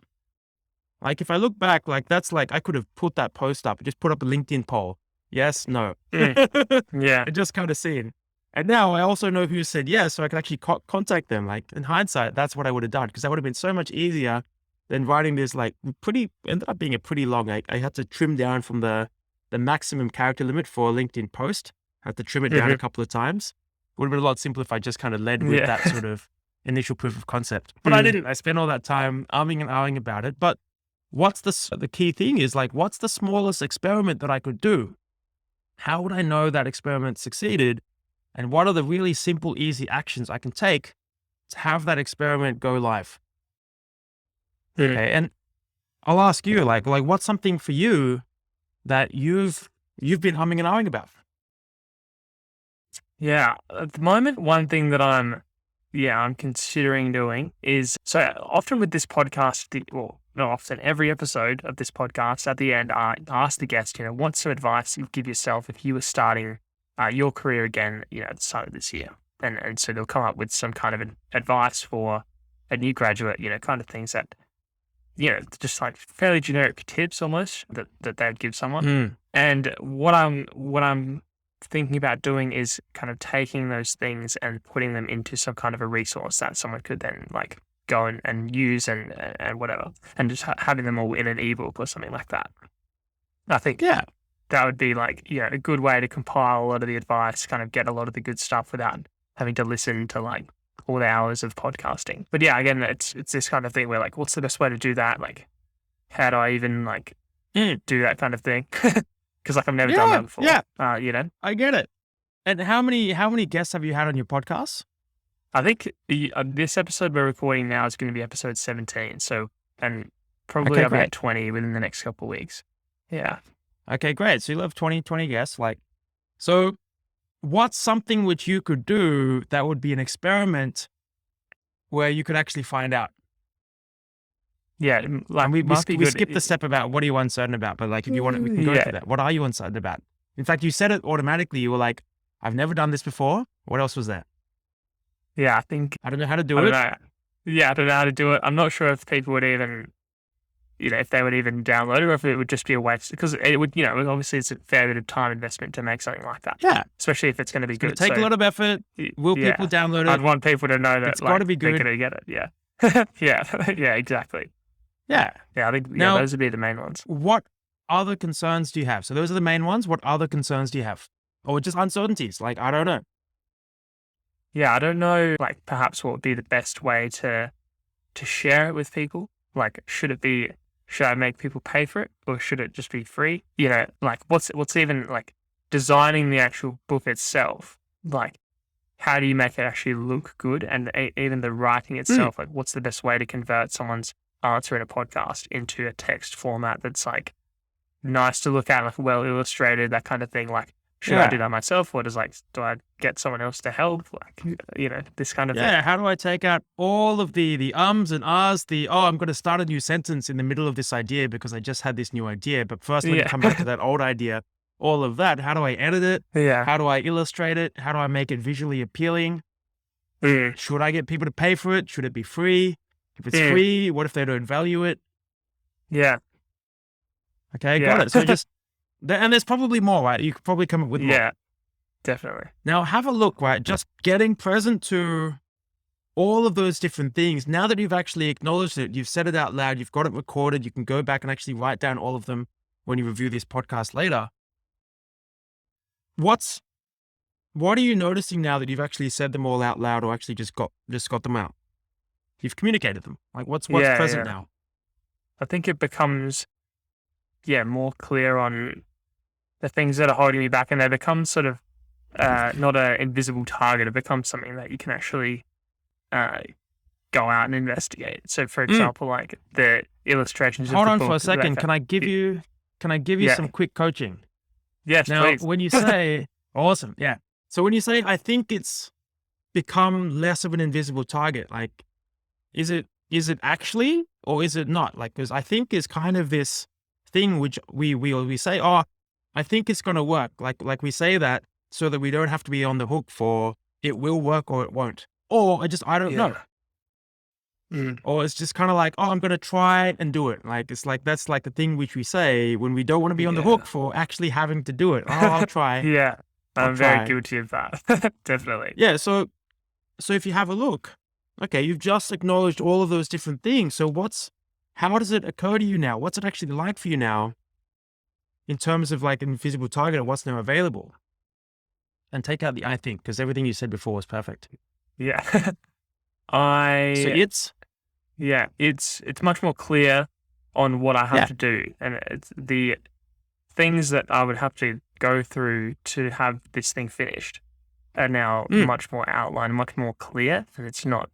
Like if I look back, like that's like, I could have put that post up, just put up a LinkedIn poll. Yes, no. Yeah. And just kind of seen. And now I also know who said yes, so I can actually contact them. Like in hindsight, that's what I would have done, because that would have been so much easier than writing this like ended up being a pretty long, I had to trim down from the maximum character limit for a LinkedIn post. I had to trim it down a couple of times. It would have been a lot simpler if I just kind of led with that sort of initial proof of concept. But I didn't. I spent all that time umming and ahhing about it. But what's the key thing is like, what's the smallest experiment that I could do? How would I know that experiment succeeded? And what are the really simple, easy actions I can take to have that experiment go live? Okay. And I'll ask you, like what's something for you that you've you've been humming and ahhing about? Yeah, at the moment, one thing that I'm considering doing is, so often with this podcast, well, not often, every episode of this podcast, at the end, I ask the guest, what's some advice you'd give yourself if you were starting your career again, at the start of this year? And so they'll come up with some kind of advice for a new graduate, kind of things that, just like fairly generic tips almost that they'd give someone. And what I'm thinking about doing is kind of taking those things and putting them into some kind of a resource that someone could then like go and use and whatever, and just having them all in an ebook or something like that. I think that would be like, a good way to compile a lot of the advice, kind of get a lot of the good stuff without having to listen to like all the hours of podcasting. But yeah, again, it's this kind of thing where like, what's the best way to do that? Like, how do I even like do that kind of thing? Because like I've never done that before. Yeah, I get it. And how many guests have you had on your podcast? I think this episode we're recording now is going to be episode 17. So, and probably about 20 within the next couple of weeks. Yeah. Okay, great. So you'll have 20 guests. Like, so what's something which you could do that would be an experiment where you could actually find out? Yeah, like we skipped the step about what are you uncertain about, but like if you want, we can go to that. What are you uncertain about? In fact, you said it automatically. You were like, "I've never done this before." What else was there? Yeah, I think I don't know how to do it. Yeah, I don't know how to do it. I'm not sure if people would even, if they would even download it, or if it would just be a waste. Because it would, obviously it's a fair bit of time investment to make something like that. Yeah, especially if it's going to be good. It'll take a lot of effort. Will people download it? I'd want people to know that it's got to be good. They're going to get it. Yeah, yeah, exactly. Yeah. I think now, those would be the main ones. What other concerns do you have? So those are the main ones. What other concerns do you have? Or just uncertainties? Like, I don't know. Yeah, I don't know, like perhaps what would be the best way to share it with people. Like, should I make people pay for it, or should it just be free? Like what's even like designing the actual book itself? Like, how do you make it actually look good? And even the writing itself, like what's the best way to convert someone's answer in a podcast into a text format that's like nice to look at, like well illustrated, that kind of thing. Like, should I do that myself, or do I get someone else to help? Like, this kind of thing. Yeah, how do I take out all of the ums and ahs, I'm going to start a new sentence in the middle of this idea because I just had this new idea, but first let me come back to that old idea. All of that, how do I edit it? Yeah. How do I illustrate it? How do I make it visually appealing? Should I get people to pay for it? Should it be free? If it's free, what if they don't value it? Yeah. Okay, got it. So just, and there's probably more, right? You could probably come up with more. Yeah, definitely. Now have a look, right? Just getting present to all of those different things. Now that you've actually acknowledged it, you've said it out loud, you've got it recorded, you can go back and actually write down all of them when you review this podcast later. What are you noticing now that you've actually said them all out loud, or actually just got them out? You've communicated them. Like what's present now? I think it becomes, more clear on the things that are holding me back, and they become sort of not an invisible target. It becomes something that you can actually go out and investigate. So, for example, like the illustrations. Hold on for a second. Can I give you some quick coaching? Yes, now, please. When you say awesome, yeah. So when you say I think it's become less of an invisible target, like is it actually, or is it not? Like, because I think is kind of this thing which we say, I think it's going to work. Like we say that so that we don't have to be on the hook for it will work or it won't. Or I don't know. Or it's just kind of like, I'm going to try and do it. Like, it's like, that's like the thing which we say when we don't want to be on the hook for actually having to do it. I'll try. Yeah. I'm very guilty of that. Definitely. Yeah. So if you have a look, okay, you've just acknowledged all of those different things. So how does it occur to you now? What's it actually like for you now in terms of like an invisible target and what's now available? And take out the I think, because everything you said before was perfect. Yeah. It's much more clear on what I have to do, and it's the things that I would have to go through to have this thing finished are now much more outlined, much more clear. And it's not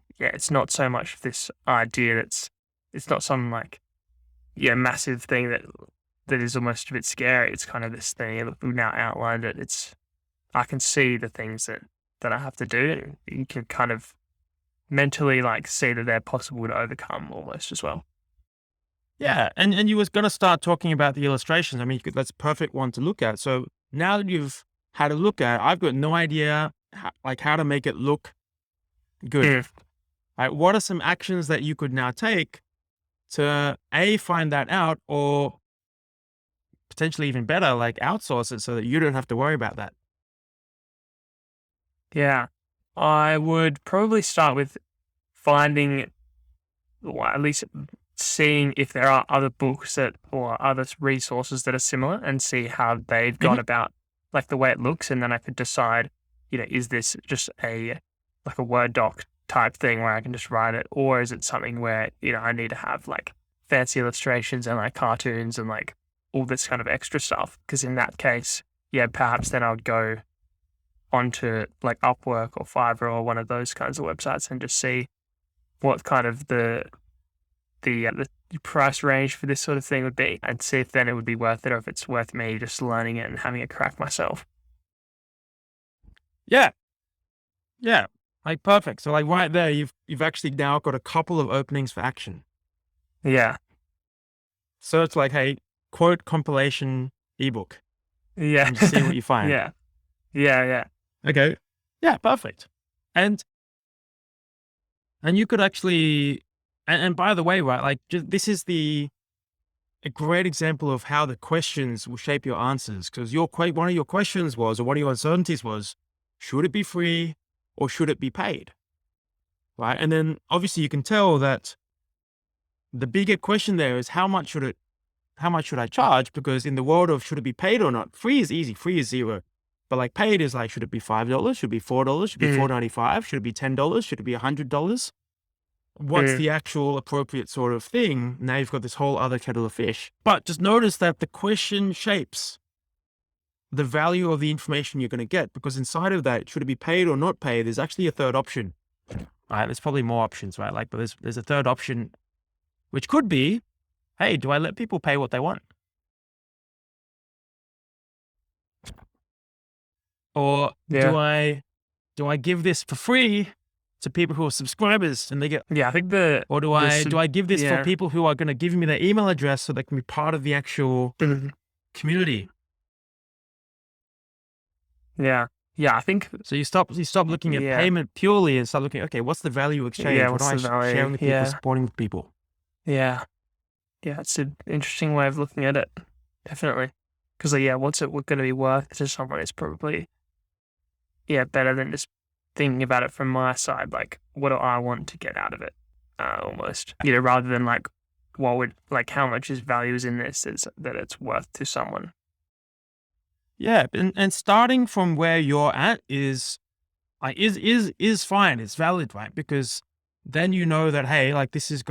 so much this idea it's not some like massive thing that is almost a bit scary. It's kind of this thing. Look, we've now outlined it. I can see the things that I have to do, and you can kind of mentally like see that they're possible to overcome almost as well. Yeah, and you was going to start talking about the illustrations. I mean, that's a perfect one to look at. So now that you've had a look at it, I've got no idea how to make it look good. Mm. Right? What are some actions that you could now take to find that out, or potentially even better, like outsource it so that you don't have to worry about that? Yeah, I would probably start with finding, or at least seeing if there are other books or other resources that are similar, and see how they've gone about like the way it looks, and then I could decide, is this just like a Word doc type thing where I can just write it, or is it something where I need to have like fancy illustrations and like cartoons and like all this kind of extra stuff? Because in that case, yeah, perhaps then I would go onto like Upwork or Fiverr or one of those kinds of websites and just see what kind of the price range for this sort of thing would be, and see if then it would be worth it, or if it's worth me just learning it and having a crack myself. Yeah. Yeah. Like perfect. So like right there, you've actually now got a couple of openings for action. Yeah. So it's like, hey, quote compilation ebook. Yeah. And just see what you find. Yeah. Yeah. Yeah. Okay. Yeah, perfect. And you could actually, and by the way, right, like this is a great example of how the questions will shape your answers. Because one of your questions was, or one of your uncertainties was, should it be free or should it be paid? Right. And then obviously you can tell that the bigger question there is how much should I charge? Because in the world of should it be paid or not, free is easy. Free is zero. But like paid is like, should it be $5? Should it be $4? Should it be $4.95? Should it be $10? Should it be $100? What's the actual appropriate sort of thing? Now you've got this whole other kettle of fish. But just notice that the question shapes the value of the information you're going to get, because inside of that, should it be paid or not paid, there's actually a third option. All right, there's probably more options, right? Like, but there's a third option, which could be, hey, do I let people pay what they want? Or do I give this for free to people who are subscribers and they get? Yeah, I think or do I give this for people who are going to give me their email address so they can be part of the actual community? Yeah. Yeah, I think so. You stop looking at payment purely and start looking, okay, what's the value exchange? Yeah, what am I sharing with people, supporting with people? Yeah. Yeah, it's an interesting way of looking at it. Definitely. Because what's it going to be worth to someone is probably better than just thinking about it from my side. Like, what do I want to get out of it? Almost. Rather than like, how much value is in this that it's worth to someone. Yeah, and starting from where you're at is fine. It's valid, right? Because then you know that, hey, like this is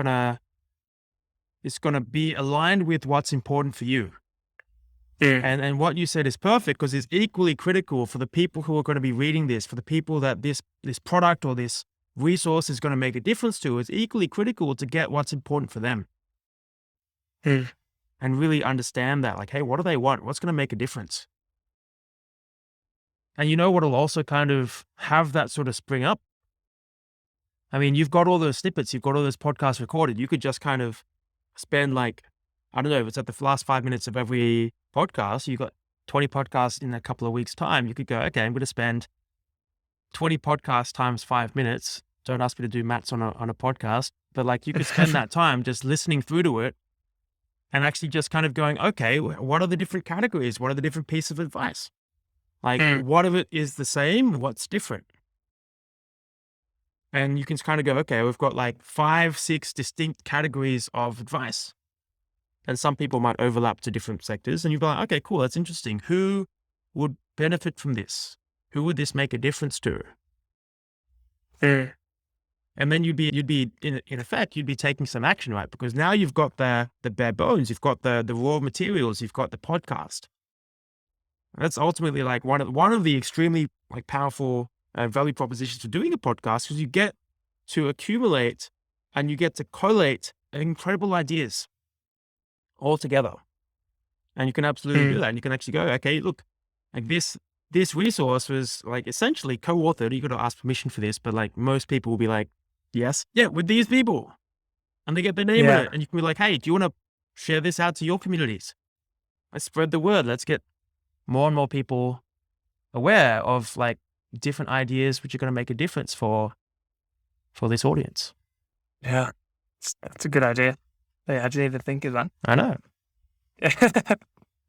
it's gonna be aligned with what's important for you. And what you said is perfect, because it's equally critical for the people who are going to be reading this, for the people that this product or this resource is going to make a difference to. It's equally critical to get what's important for them. And really understand that, like, hey, what do they want? What's going to make a difference? And what'll also kind of have that sort of spring up? I mean, you've got all those snippets, you've got all those podcasts recorded. You could just kind of spend like, I don't know, if it's at the last 5 minutes of every podcast, you've got 20 podcasts in a couple of weeks' time. You could go, okay, I'm going to spend 20 podcasts times 5 minutes. Don't ask me to do maths on a podcast, but like you could spend that time just listening through to it and actually just kind of going, okay, what are the different categories? What are the different pieces of advice? Like, what of it is the same? What's different? And you can kind of go, okay, we've got like 5-6 distinct categories of advice. And some people might overlap to different sectors. And you'd be like, okay, cool, that's interesting. Who would benefit from this? Who would this make a difference to? And then you'd be in effect, you'd be taking some action, right? Because now you've got the bare bones, you've got the raw materials, you've got the podcast. That's ultimately like one of the extremely like powerful value propositions for doing a podcast, because you get to accumulate and you get to collate incredible ideas all together. And you can absolutely do Mm. that. And you can actually go, okay, look, like this resource was like essentially co-authored. You got to ask permission for this, but like most people will be like, yes, yeah, with these people, and they get their name in Yeah. it. And you can be like, hey, do you want to share this out to your communities? Let's spread the word. Let's get more and more people aware of like different ideas which are going to make a difference for this audience. Yeah. That's a good idea. Yeah, I didn't even think of that. I know.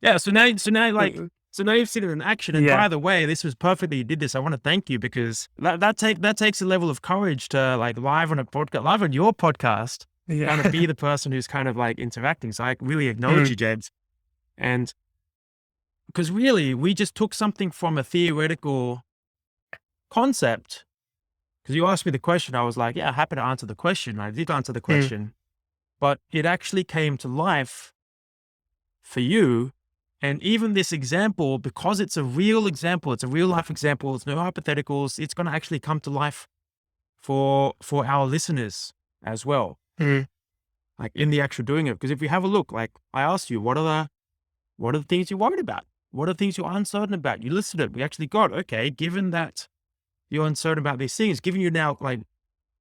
Yeah. So now like, so now you've seen it in action. And Yeah. by the way, this was perfect that you did this. I want to thank you because that takes a level of courage to like live on your podcast, Yeah. kind of be the person who's kind of like interacting. So I really acknowledge you, James. And because really, we just took something from a theoretical concept. Because you asked me the question, I was like, yeah, happy to answer the question. I did answer the question, but it actually came to life for you. And even this example, because it's a real example, it's a real life example, it's no hypotheticals, it's going to actually come to life for our listeners as well. Mm. Like in the actual doing it. Because if we have a look, like I asked you, what are the things you're worried about? What are the things you're uncertain about? You listed it. We actually got, okay, given that you're uncertain about these things, given you now, like,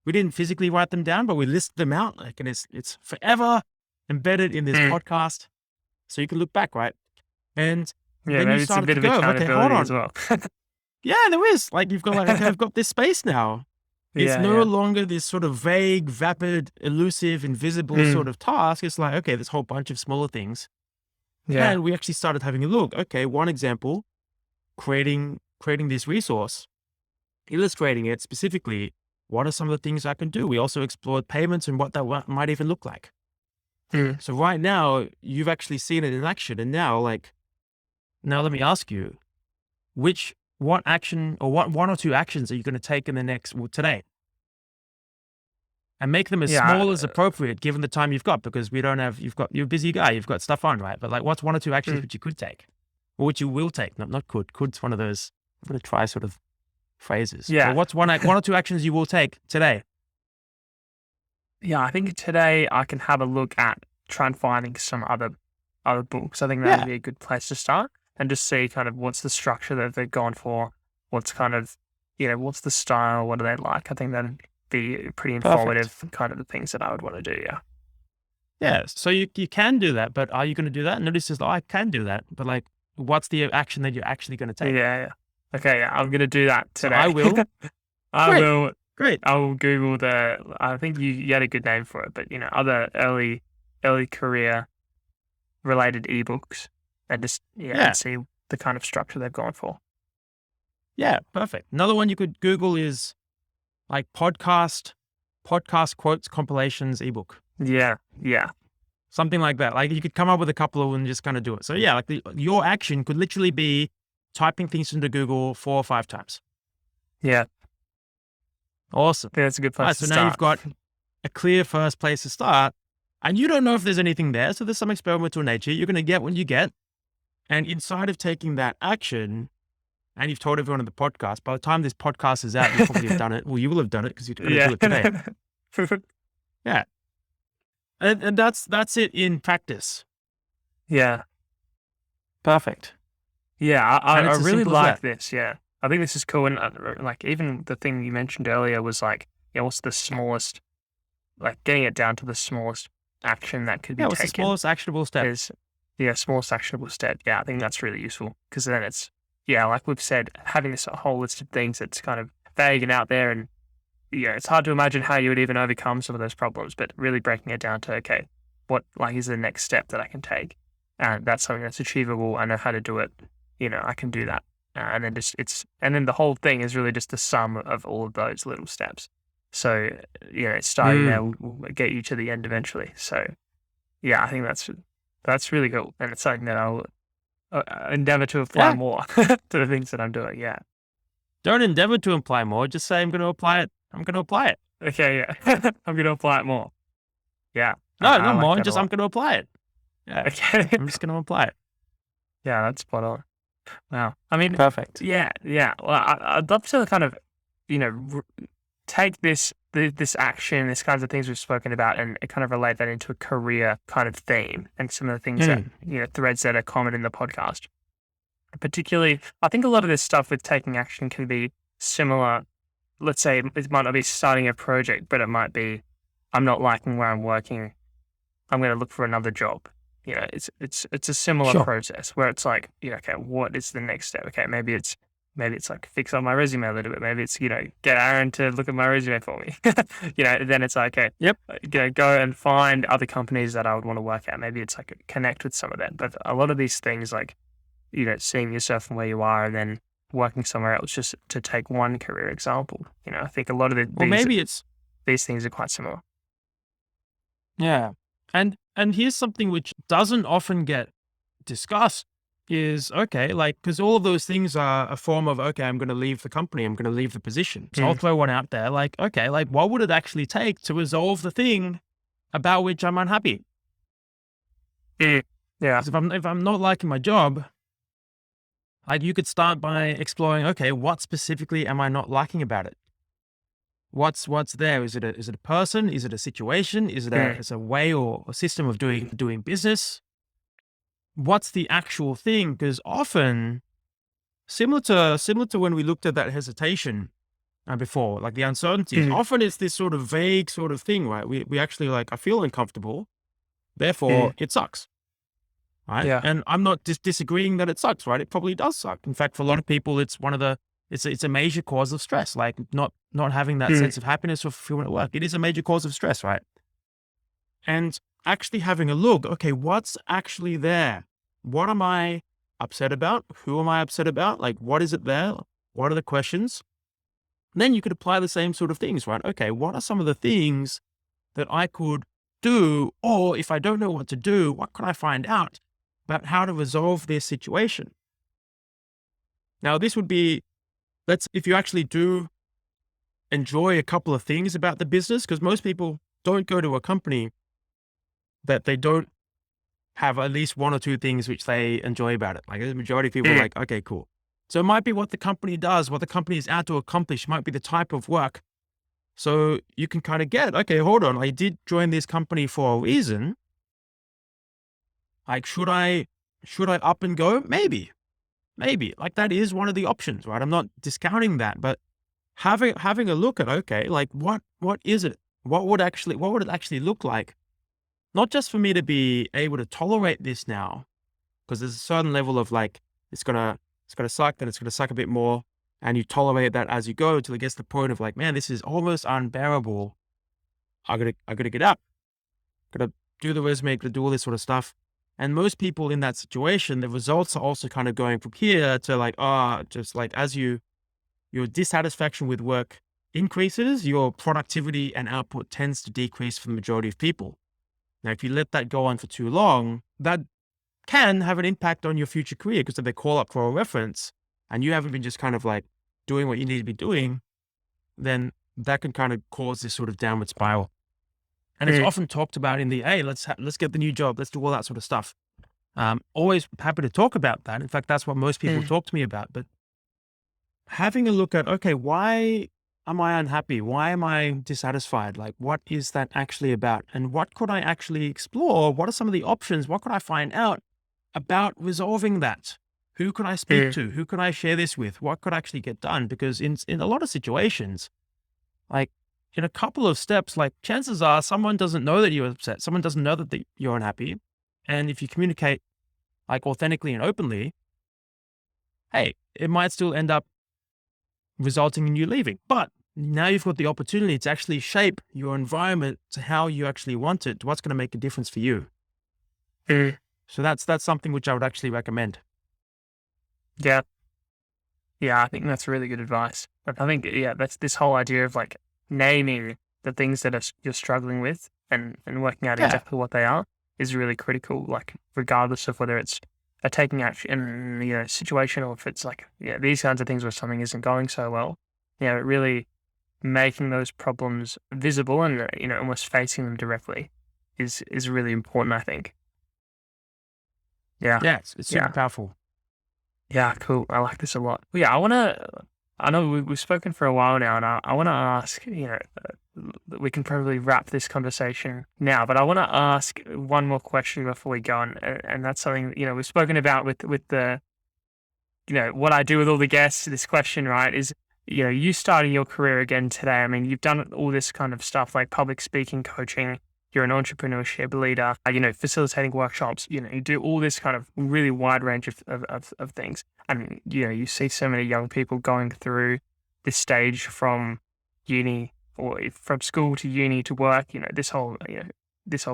we didn't physically write them down, but we listed them out, like, and it's forever embedded in this podcast. So you can look back, right? And Yeah, then maybe you it's a started bit to of go, okay, hold accountability on. as well. Yeah, there is. Like, you've got like, okay, I've got this space now. It's no longer this sort of vague, vapid, elusive, invisible sort of task. It's like, okay, this whole bunch of smaller things. Yeah. And we actually started having a look. Okay, one example, creating this resource, illustrating it specifically. What are some of the things I can do? We also explored payments and what that might even look like. So right now, you've actually seen it in action. And now, like, now let me ask you, what action or what one or two actions are you going to take in today? And make them as small as appropriate given the time you've got, because you're a busy guy, you've got stuff on, right? But like, what's one or two actions which you could take, or which you will take? Not could. Could's one of those, I'm going to try sort of phrases. Yeah. So what's one or two actions you will take today? Yeah, I think today I can have a look at trying finding some other books. I think that would be a good place to start, and just see kind of what's the structure that they've gone for, what's kind of, what's the style, what do they like. I think that'd be pretty informative, kind of the things that I would want to do. Yeah. Yeah. So you can do that, but are you going to do that? Notice is, I can do that, but like, what's the action that you're actually going to take? Yeah. Okay. Yeah, I'm going to do that today. So I will. I will. Great. I will Google I think you had a good name for it, but other early career related ebooks, and just and see the kind of structure they've gone for. Yeah, perfect. Another one you could Google is like podcast quotes compilations ebook. Yeah. Something like that. Like you could come up with a couple of them and just kind of do it. So yeah, like your action could literally be typing things into Google 4 or 5 times. Yeah. Awesome. Yeah, that's a good place to so start. Now you've got a clear first place to start, and you don't know if there's anything there. So there's some experimental nature. You're going to get what you get. And inside of taking that action, and you've told everyone in the podcast, by the time this podcast is out, you probably have done it. Well, you will have done it because you're going to do it today. Yeah. And that's it in practice. Yeah. Perfect. Yeah, I it's as really simple as like that. this. Yeah, I think this is cool. And like, even the thing you mentioned earlier was like, what's the smallest, like getting it down to the smallest action that could be what's taken. the smallest actionable step? Smallest actionable step. Yeah, I think that's really useful, because then it's, like we've said, having this whole list of things that's kind of vague and out there, and it's hard to imagine how you would even overcome some of those problems, but really breaking it down to, okay, what like is the next step that I can take? And that's something that's achievable. I know how to do it. I can do that. And then then the whole thing is really just the sum of all of those little steps. So, starting there will get you to the end eventually. So, I think that's really cool. And it's something that I'll endeavor to apply more to the things that I'm doing. Yeah. Don't endeavor to apply more. Just say, I'm going to apply it. I'm going to apply it. Okay. Yeah. I'm going to apply it more. Yeah. No, I not like more. that a Just, lot. I'm going to apply it. Yeah. Okay. I'm just going to apply it. Yeah, that's spot on. Wow. I mean, Perfect. yeah. Well, I'd love to kind of, take this action, this kinds of things we've spoken about, and kind of relate that into a career kind of theme and some of the things that, threads that are common in the podcast. Particularly, I think a lot of this stuff with taking action can be similar. Let's say it might not be starting a project, but it might be, I'm not liking where I'm working, I'm going to look for another job. It's a similar Sure. process where it's like, okay, what is the next step? Okay, maybe it's like fix up my resume a little bit. Maybe it's, get Aaron to look at my resume for me. Then it's like, okay, Yep. Go and find other companies that I would want to work at. Maybe it's like connect with some of them. But a lot of these things, like, seeing yourself from where you are and then working somewhere else, just to take one career example. I think a lot of Or maybe it's these things are quite similar. yeah. And here's something which doesn't often get discussed is, okay, like, because all of those things are a form of, okay, I'm going to leave the company, I'm going to leave the position. So I'll throw one out there, like, okay, like, what would it actually take to resolve the thing about which I'm unhappy? Yeah. 'Cause if I'm not liking my job, like, you could start by exploring, okay, what specifically am I not liking about it? What's there? Is it a person? Is it a situation? Is it a way or a system of doing business? What's the actual thing? Because often, similar to when we looked at that hesitation before, like the uncertainties, often it's this sort of vague sort of thing, right? We actually, like, I feel uncomfortable, therefore it sucks, right? Yeah. And I'm not disagreeing that it sucks, right? It probably does suck. In fact, for a lot of people, it's one of the it's a major cause of stress, like not having that sense of happiness or fulfillment at work. It is a major cause of stress, right? And actually having a look, okay, what's actually there? What am I upset about? Who am I upset about? Like, what is it there? What are the questions? And then you could apply the same sort of things, right? Okay, what are some of the things that I could do? Or if I don't know what to do, what can I find out about how to resolve this situation? Now, this would be, if you actually do enjoy a couple of things about the business, because most people don't go to a company that they don't have at least one or two things which they enjoy about it. Like, the majority of people are like, okay, cool. So it might be what the company does, what the company is out to accomplish, might be the type of work. So you can kind of get, okay, hold on, I did join this company for a reason. Like, should I up and go? Maybe. Like, that is one of the options, right? I'm not discounting that, but having a look at, okay, like, what is it? What would it actually look like? Not just for me to be able to tolerate this now, because there's a certain level of, like, it's gonna suck, then it's gonna suck a bit more, and you tolerate that as you go till it gets to the point of, like, man, this is almost unbearable. I gotta get up, gotta do the resume, gotta do all this sort of stuff. And most people in that situation, the results are also kind of going from here to, like, just like, as your dissatisfaction with work increases, your productivity and output tends to decrease for the majority of people. Now, if you let that go on for too long, that can have an impact on your future career, because if they call up for a reference and you haven't been just kind of, like, doing what you need to be doing, then that can kind of cause this sort of downward spiral. And it's often talked about in the, hey, let's get the new job, let's do all that sort of stuff. Always happy to talk about that. In fact, that's what most people talk to me about. But having a look at, okay, why am I unhappy? Why am I dissatisfied? Like, what is that actually about? And what could I actually explore? What are some of the options? What could I find out about resolving that? Who could I speak to? Who could I share this with? What could actually get done? Because in a lot of situations, like, in a couple of steps, like, chances are someone doesn't know that you're upset. Someone doesn't know that you're unhappy. And if you communicate, like, authentically and openly, hey, it might still end up resulting in you leaving. But now you've got the opportunity to actually shape your environment to how you actually want it, to what's going to make a difference for you. So that's something which I would actually recommend. Yeah. Yeah, I think that's really good advice. I think, that's this whole idea of, like, naming the things that you're struggling with and working out exactly what they are is really critical, like, regardless of whether it's a taking action, situation, or if it's like, these kinds of things where something isn't going so well, really making those problems visible and, almost facing them directly is really important, I think. Yeah. Yeah, it's super powerful. Yeah, cool. I like this a lot. Well, yeah, I want to I know we've spoken for a while now, and I want to ask, we can probably wrap this conversation now, but I want to ask one more question before we go on, and that's something, we've spoken about with the, what I do with all the guests. This question, right, is, you starting your career again today. I mean, you've done all this kind of stuff like public speaking, coaching. You're an entrepreneurship leader, facilitating workshops. You do all this kind of really wide range of things. And, you see so many young people going through this stage from uni or from school to uni to work, this whole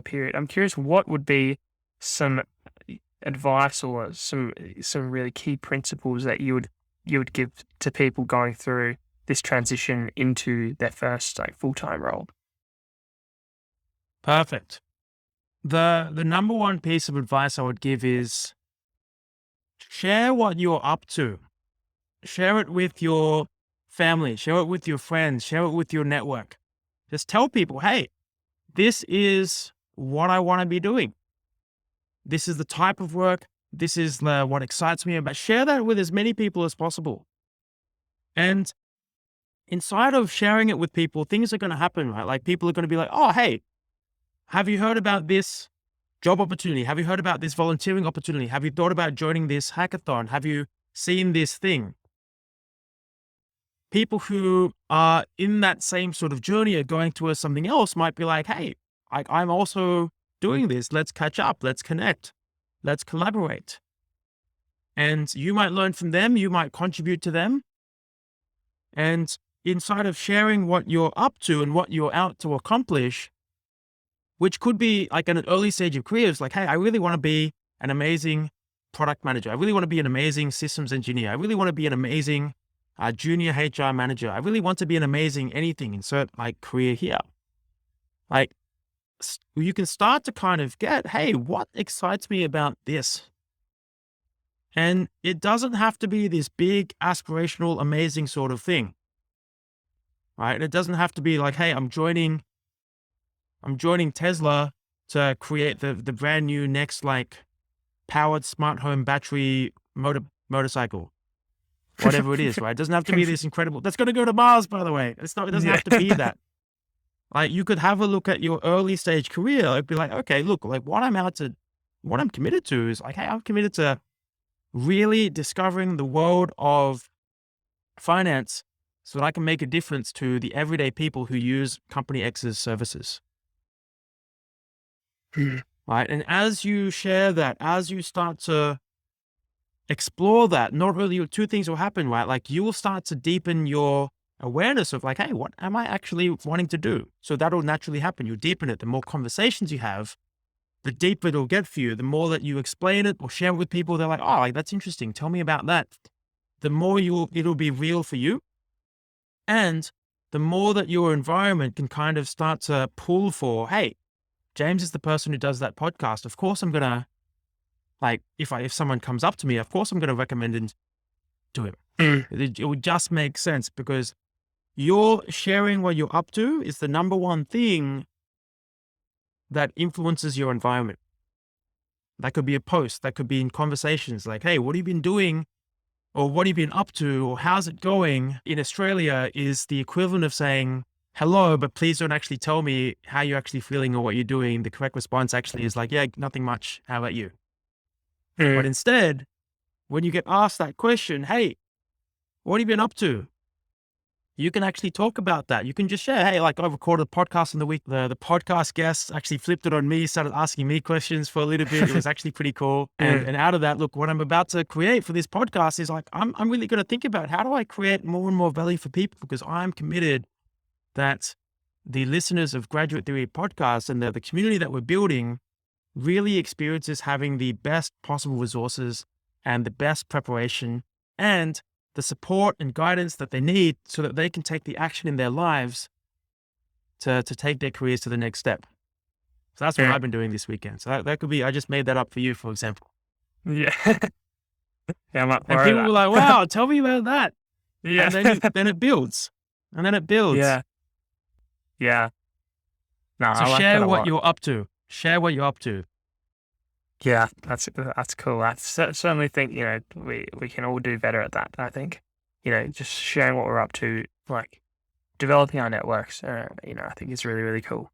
period. I'm curious, what would be some advice or some really key principles that you would give to people going through this transition into their first full-time role? Perfect. The number one piece of advice I would give is share what you're up to. Share it with your family, share it with your friends, share it with your network. Just tell people, hey, this is what I want to be doing. This is the type of work. This is what excites me about. Share that with as many people as possible. And inside of sharing it with people, things are going to happen, right? Like people are going to be like, oh, hey, have you heard about this job opportunity? Have you heard about this volunteering opportunity? Have you thought about joining this hackathon? Have you seen this thing? People who are in that same sort of journey or going towards something else might be like, hey, I'm also doing this. Let's catch up. Let's connect. Let's collaborate. And you might learn from them. You might contribute to them. And inside of sharing what you're up to and what you're out to accomplish, which could be like at an early stage of careers, like, hey, I really want to be an amazing product manager. I really want to be an amazing systems engineer. I really want to be an amazing junior HR manager. I really want to be an amazing anything, insert like career here. Like you can start to kind of get, hey, what excites me about this? And it doesn't have to be this big, aspirational, amazing sort of thing, right? It doesn't have to be like, hey, I'm joining Tesla to create the brand new next like powered smart home battery motorcycle, whatever it is, right? It doesn't have to be this incredible. That's going to go to Mars, by the way. It doesn't have to be that. Like you could have a look at your early stage career. It'd be like, okay, look, like what I'm committed to is like, hey, I'm committed to really discovering the world of finance so that I can make a difference to the everyday people who use Company X's services. Right. And as you share that, as you start to explore that, not really two things will happen, right? Like you will start to deepen your awareness of like, hey, what am I actually wanting to do? So that'll naturally happen. You deepen it. The more conversations you have, the deeper it'll get for you. The more that you explain it or share it with people, they're like, oh, like, that's interesting. Tell me about that. The more it'll be real for you. And the more that your environment can kind of start to pull for, hey, James is the person who does that podcast. Of course, I'm going to like, if someone comes up to me, of course, I'm going to recommend it to him. It would just make sense because you're sharing what you're up to is the number one thing that influences your environment. That could be a post, that could be in conversations like, hey, what have you been doing? Or what have you been up to? Or how's it going? In Australia is the equivalent of saying, hello, but please don't actually tell me how you're actually feeling or what you're doing. The correct response actually is like, yeah, nothing much. How about you? But instead, when you get asked that question, hey, what have you been up to? You can actually talk about that. You can just share, hey, like I recorded a podcast in the week. The podcast guests actually flipped it on me, started asking me questions for a little bit. It was actually pretty cool. And out of that, look, what I'm about to create for this podcast is like, I'm really going to think about how do I create more and more value for people because I'm committed that the listeners of Graduate Theory Podcast and the community that we're building really experiences having the best possible resources and the best preparation and the support and guidance that they need so that they can take the action in their lives to take their careers to the next step. So that's what I've been doing this weekend. So that could be, I just made that up for you, for example. Yeah. Yeah, I'm up for and people were like, wow, tell me about that. Yeah. And then it builds. And then it builds. Yeah. Yeah. No, So I like share that a what lot. you're up to. Share what you're up to. Yeah, that's cool. I certainly think, we can all do better at that, I think. just sharing what we're up to, like developing our networks, I think is really, really cool.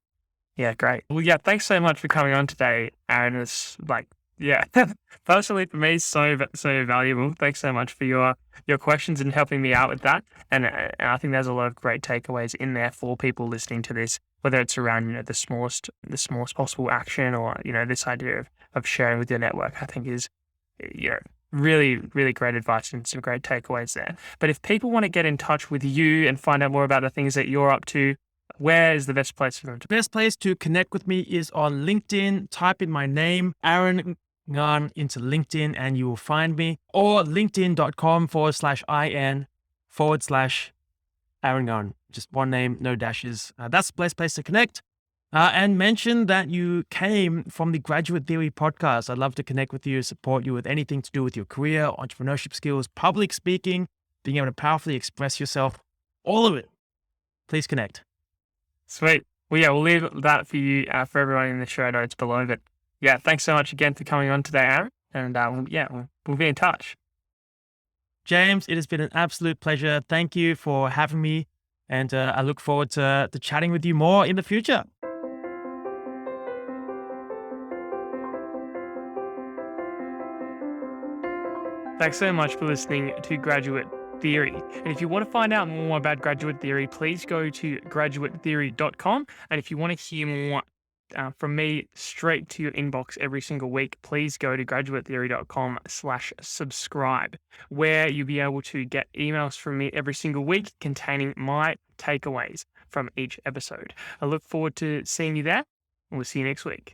Yeah, great. Well, yeah, thanks so much for coming on today, Aaron. It's personally for me, so valuable. Thanks so much for your questions and helping me out with that. And I think there's a lot of great takeaways in there for people listening to this, whether it's around the smallest possible action, or this idea of sharing with your network. I think is really, really great advice and some great takeaways there. But if people want to get in touch with you and find out more about the things that you're up to, where is the best place for them to? Best place to connect with me is on LinkedIn. Type in my name, Aaron Ngan, into LinkedIn and you will find me, or linkedin.com/IN/Aaron Ngan. Just one name, no dashes. That's the best place to connect. And mention that you came from the Graduate Theory podcast. I'd love to connect with you, support you with anything to do with your career, entrepreneurship skills, public speaking, being able to powerfully express yourself, all of it. Please connect. Sweet. Well, yeah, we'll leave that for you, for everyone in the show notes below. But yeah, thanks so much again for coming on today, Aaron. And we'll be in touch. James, it has been an absolute pleasure. Thank you for having me. And I look forward to chatting with you more in the future. Thanks so much for listening to Graduate Theory. And if you want to find out more about Graduate Theory, please go to graduatetheory.com. And if you want to hear more from me straight to your inbox every single week, please go to graduatetheory.com/subscribe, where you'll be able to get emails from me every single week containing my takeaways from each episode. I look forward to seeing you there, and we'll see you next week.